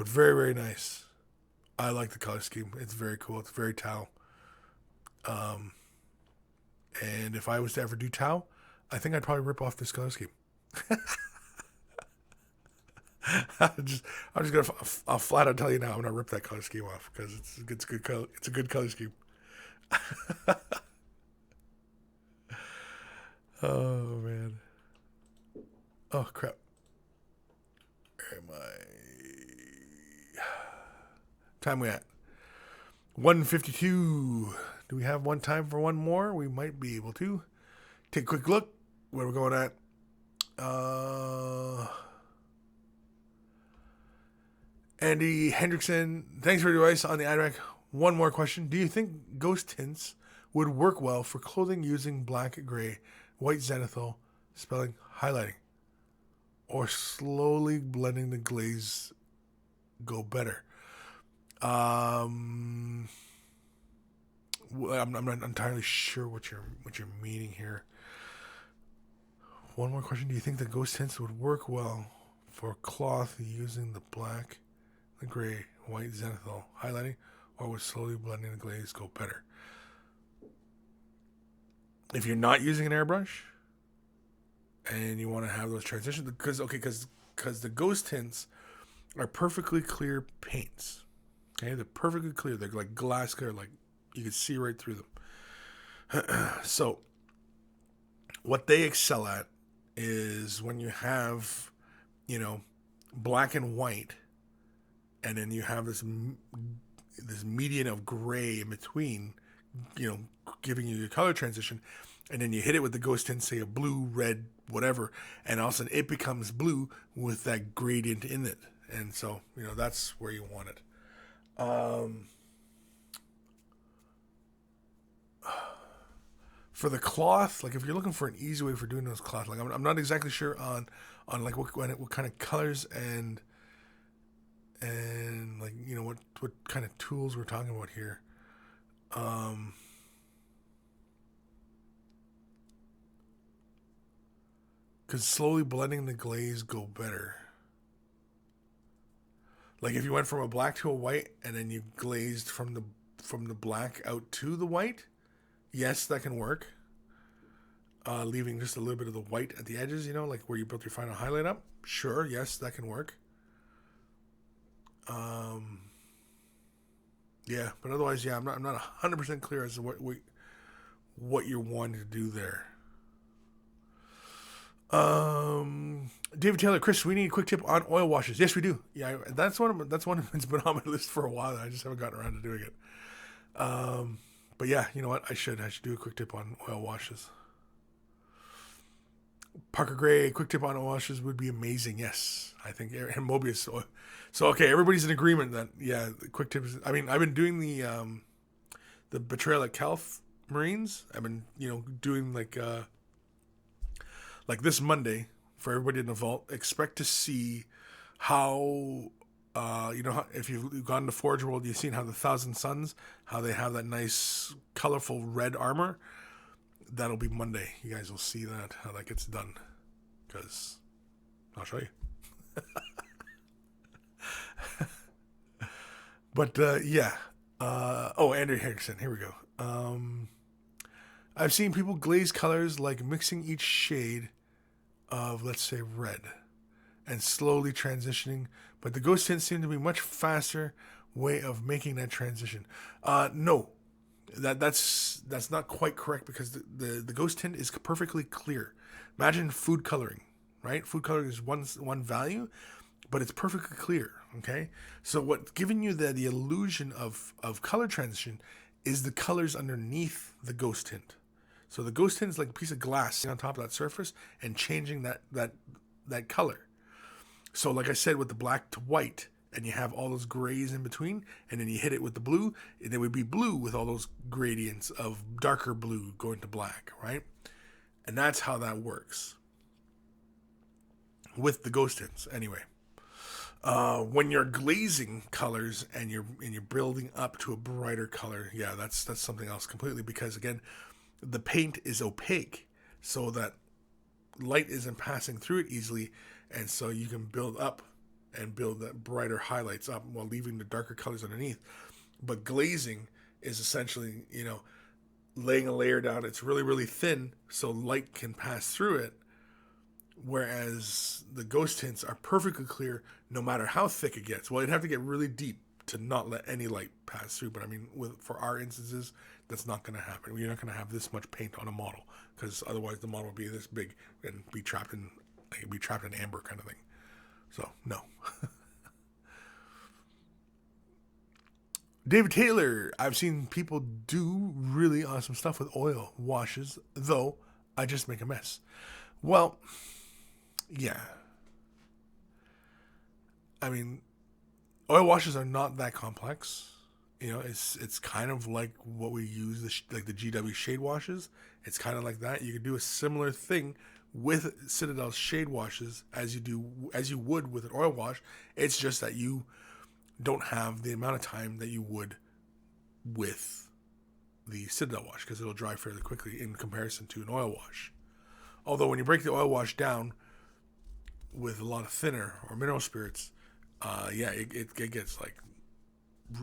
very, very nice. I like the color scheme. It's very cool. It's very Tau. And if I was to ever do Tau, I think I'd probably rip off this color scheme. I'll flat out tell you now, I'm gonna rip that color scheme off because it's a good color. It's a good color scheme. Oh man. Oh crap. Where am I? Time we at? 1:52. Do we have time for one more? We might be able to. Take a quick look. Where we're going at. Andy Hendrickson, thanks for your advice on the iRack. One more question. Do you think ghost tints would work well for clothing using black, gray, white zenithal, spelling, highlighting, or slowly blending the glaze go better? I'm not entirely sure what you're meaning here. One more question. Do you think the ghost tints would work well for cloth using the black, the gray, white zenithal highlighting, or would slowly blending the glaze go better? If you're not using an airbrush and you want to have those transitions, because the ghost tints are perfectly clear paints. Okay, they're perfectly clear. They're like glass clear, like you can see right through them. So, what they excel at is when you have, black and white, and then you have this median of gray in between, giving you your color transition, and then you hit it with the ghost tint, say a blue, red, whatever, and all of a sudden it becomes blue with that gradient in it. And so, that's where you want it. For the cloth, like if you're looking for an easy way for doing those cloth, like I'm not exactly sure on like what kind of colors and like what kind of tools we're talking about here. Could slowly blending the glaze go better? Like if you went from a black to a white and then you glazed from the black out to the white, yes, that can work. leaving just a little bit of the white at the edges, like where you built your final highlight up. Sure, yes, that can work. Yeah, but otherwise, yeah, I'm not 100% clear as to what you're wanting to do there. David Taylor, Kris, we need a quick tip on oil washes. Yes, we do. Yeah, that's one that's been on my list for a while. I just haven't gotten around to doing it. But yeah, you know what? I should do a quick tip on oil washes. Parker Gray, quick tip on oil washes would be amazing. Yes, I think, and Mobius. So okay, everybody's in agreement that the quick tips. I mean, I've been doing the Betrayal at Calf Marines. I've been doing like this Monday for everybody in the vault. Expect to see how if you've gone to Forge World, you've seen how the Thousand Suns, how they have that nice colorful red armor. That'll be Monday. You guys will see how that gets done, because I'll show you. But yeah. Andrew Harrison. Here we go. I've seen people glaze colors like mixing each shade of, let's say, red and slowly transitioning, but the ghost tints seem to be much faster way of making that transition. No, that's not quite correct, because the ghost tint is perfectly clear. Imagine food coloring, right? Food coloring is one value, but it's perfectly clear. Okay, so what's giving you the illusion of color transition is the colors underneath the ghost tint. So the ghost tint is like a piece of glass on top of that surface and changing that color. So like I said, with the black to white, and you have all those grays in between, and then you hit it with the blue, and it would be blue with all those gradients of darker blue going to black, right? And that's how that works with the ghost tints. Anyway, when you're glazing colors and you're building up to a brighter color, yeah, that's something else completely, because again, the paint is opaque, so that light isn't passing through it easily, and so you can build up and build that brighter highlights up while leaving the darker colors underneath. But glazing is essentially, laying a layer down. It's really, really thin, so light can pass through it, whereas the ghost tints are perfectly clear no matter how thick it gets. Well, it'd have to get really deep to not let any light pass through, but I mean, for our instances, that's not going to happen. You're not going to have this much paint on a model, because otherwise the model would be this big and be trapped in amber kind of thing. So no. David Taylor, I've seen people do really awesome stuff with oil washes, though I just make a mess. Well, yeah. I mean, oil washes are not that complex. It's kind of like what we use, like the GW shade washes. It's kind of like that. You could do a similar thing with Citadel's shade washes as you would with an oil wash. It's just that you don't have the amount of time that you would with the Citadel wash, because it'll dry fairly quickly in comparison to an oil wash. Although when you break the oil wash down with a lot of thinner or mineral spirits, it gets like,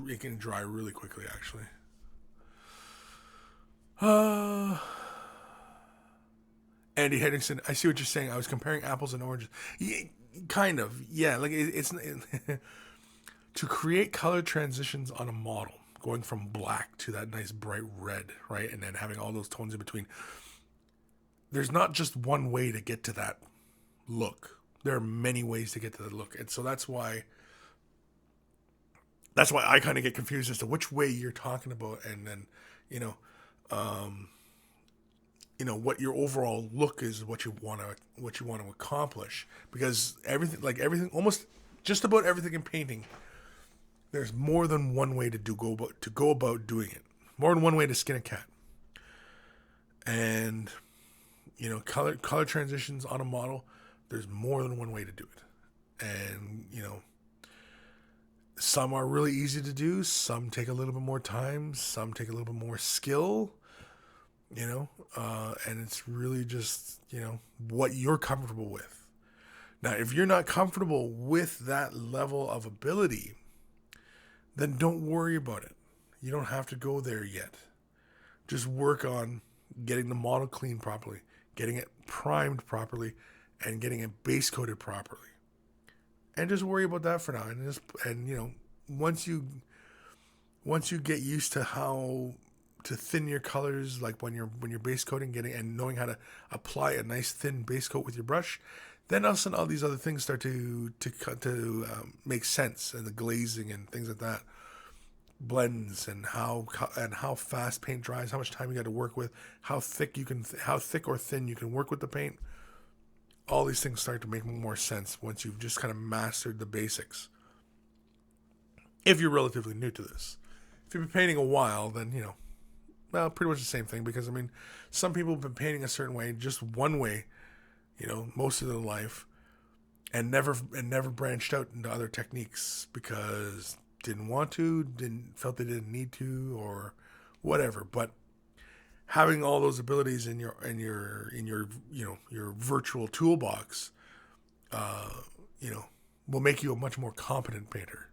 it can dry really quickly, actually. Andy Henderson, I see what you're saying. I was comparing apples and oranges. Yeah, kind of, yeah. Like it's to create color transitions on a model, going from black to that nice bright red, right, and then having all those tones in between. There's not just one way to get to that look. There are many ways to get to that look, and so that's why I kind of get confused as to which way you're talking about, and then what your overall look is, what you want to accomplish, because everything, almost just about everything in painting, there's more than one way to go about doing it. More than one way to skin a cat, and color transitions on a model. There's more than one way to do it, and some are really easy to do. Some take a little bit more time. Some take a little bit more skill. And it's really just, what you're comfortable with. Now, if you're not comfortable with that level of ability, then don't worry about it. You don't have to go there yet. Just work on getting the model cleaned properly, getting it primed properly, and getting it base coated properly. And just worry about that for now. And once you get used to how to thin your colors, like when you're base coating, and knowing how to apply a nice thin base coat with your brush, then all of a sudden all these other things start to make sense, and the glazing and things like that, blends, and how fast paint dries, how much time you got to work with, how thick or thin you can work with the paint. All these things start to make more sense once you've just kind of mastered the basics. If you're relatively new to this. If you've been painting a while, then, pretty much the same thing. Because, some people have been painting a certain way, just one way, most of their life, and never branched out into other techniques because didn't want to, felt they didn't need to, or whatever. But having all those abilities in your your virtual toolbox, will make you a much more competent painter.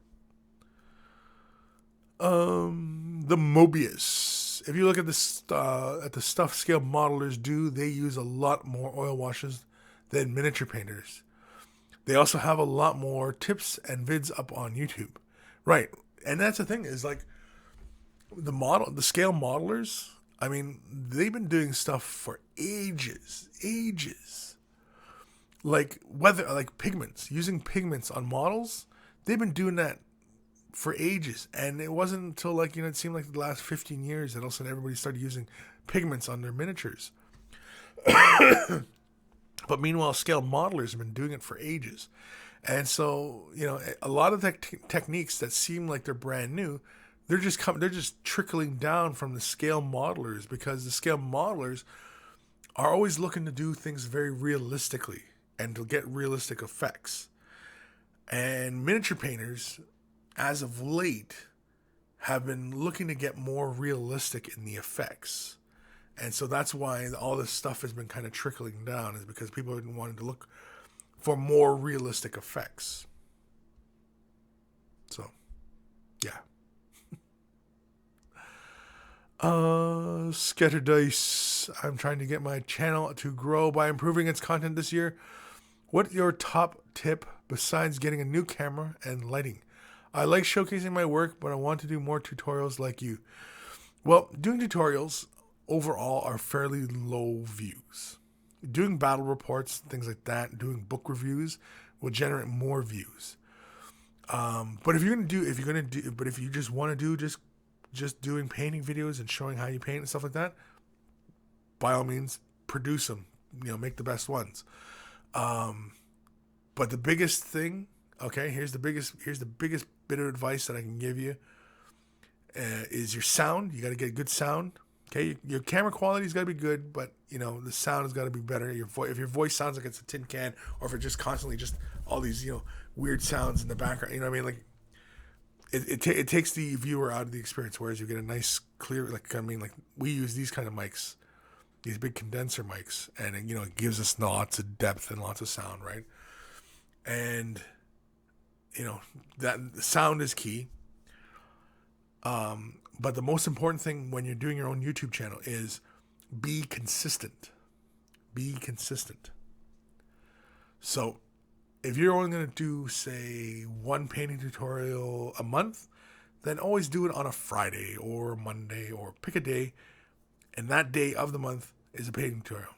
The Mobius. If you look at the stuff scale modelers do, they use a lot more oil washes than miniature painters. They also have a lot more tips and vids up on YouTube, right? And that's the thing, is like the scale modelers. They've been doing stuff for ages. Like pigments, using pigments on models. They've been doing that for ages. And it wasn't until it seemed like the last 15 years that all of a sudden everybody started using pigments on their miniatures. But meanwhile, scale modelers have been doing it for ages. And so, a lot of the techniques that seem like they're brand new, they're just trickling down from the scale modelers, because the scale modelers are always looking to do things very realistically and to get realistic effects. And miniature painters, as of late, have been looking to get more realistic in the effects. And so that's why all this stuff has been kind of trickling down, is because people have been wanting to look for more realistic effects. So, yeah. Scatter Dice. I'm trying to get my channel to grow by improving its content this year. What's your top tip besides getting a new camera and lighting? I like showcasing my work, but I want to do more tutorials like you. Well, doing tutorials overall are fairly low views. Doing battle reports, things like that, doing book reviews will generate more views. But if you just want to do just doing painting videos and showing how you paint and stuff like that, by all means, produce them. Make the best ones. But the biggest thing, here's the biggest bit of advice that I can give you, is your sound. You got to get good sound. Okay, your camera quality's got to be good, but the sound has got to be better. If your voice sounds like it's a tin can, or if it's just constantly just all these weird sounds in the background, like it takes the viewer out of the experience. Whereas you get a nice clear, like we use these kind of mics, these big condenser mics, and it gives us lots of depth and lots of sound, right? And that sound is key. But the most important thing when you're doing your own YouTube channel is be consistent. Be consistent. So if you're only going to do, say, one painting tutorial a month, then always do it on a Friday or a Monday, or pick a day, and that day of the month is a painting tutorial.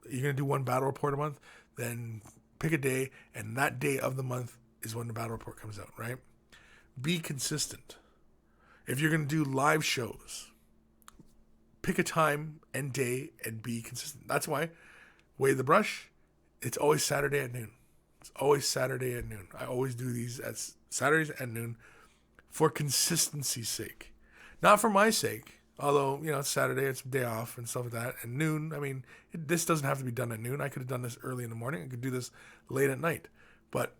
You're going to do one battle report a month, then pick a day, and that day of the month is when the battle report comes out, right? Be consistent. If you're going to do live shows, pick a time and day and be consistent. That's why Way the Brush, it's always Saturday at noon. It's always Saturday at noon. I always do these at Saturdays at noon for consistency's sake. Not for my sake, although, it's Saturday, it's a day off and stuff like that. And noon, this doesn't have to be done at noon. I could have done this early in the morning. I could do this late at night. But,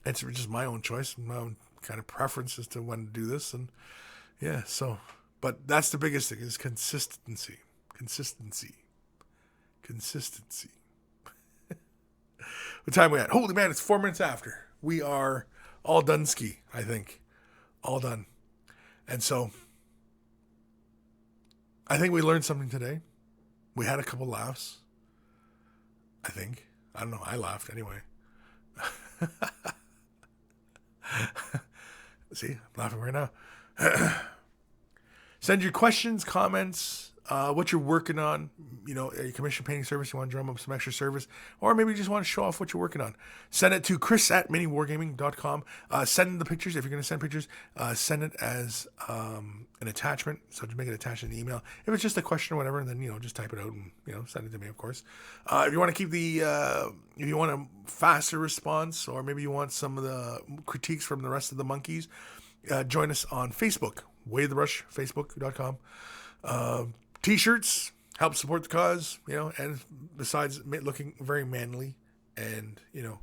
it's just my own choice, my own kind of preference as to when to do this. And yeah, so, but that's the biggest thing, is consistency. What time are we at? Holy man, it's 4 minutes after. We are all done ski, I think. All done. And so, I think we learned something today. We had a couple laughs. I think. I don't know. I laughed anyway. See, I'm laughing right now. Send your questions, comments, what you're working on. You know, a commission painting service, you want to drum up some extra service, or maybe you just want to show off what you're working on. Send it to Kris@miniwargaming.com. Send the pictures. If you're going to send pictures, send it as an attachment. So to make it attached in the email. If it's just a question or whatever, then, you know, just type it out and, you know, send it to me, of course. If you want to keep if you want a faster response, or maybe you want some of the critiques from the rest of the monkeys, join us on Facebook. Wave the Brush, facebook.com. T-shirts help support the cause, you know, and besides looking very manly and, you know,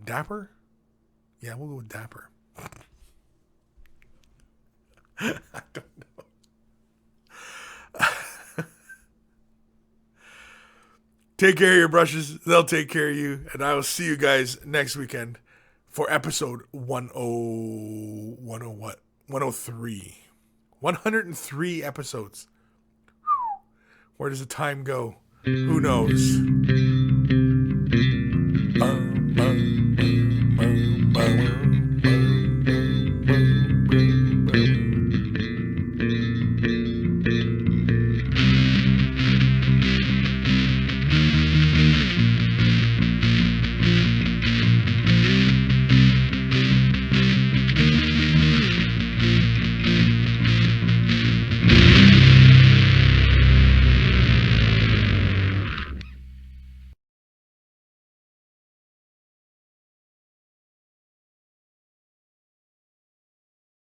dapper. Yeah, we'll go with dapper. I don't know. Take care of your brushes. They'll take care of you. And I will see you guys next weekend for episode 103. 103 episodes. Where does the time go? Who knows?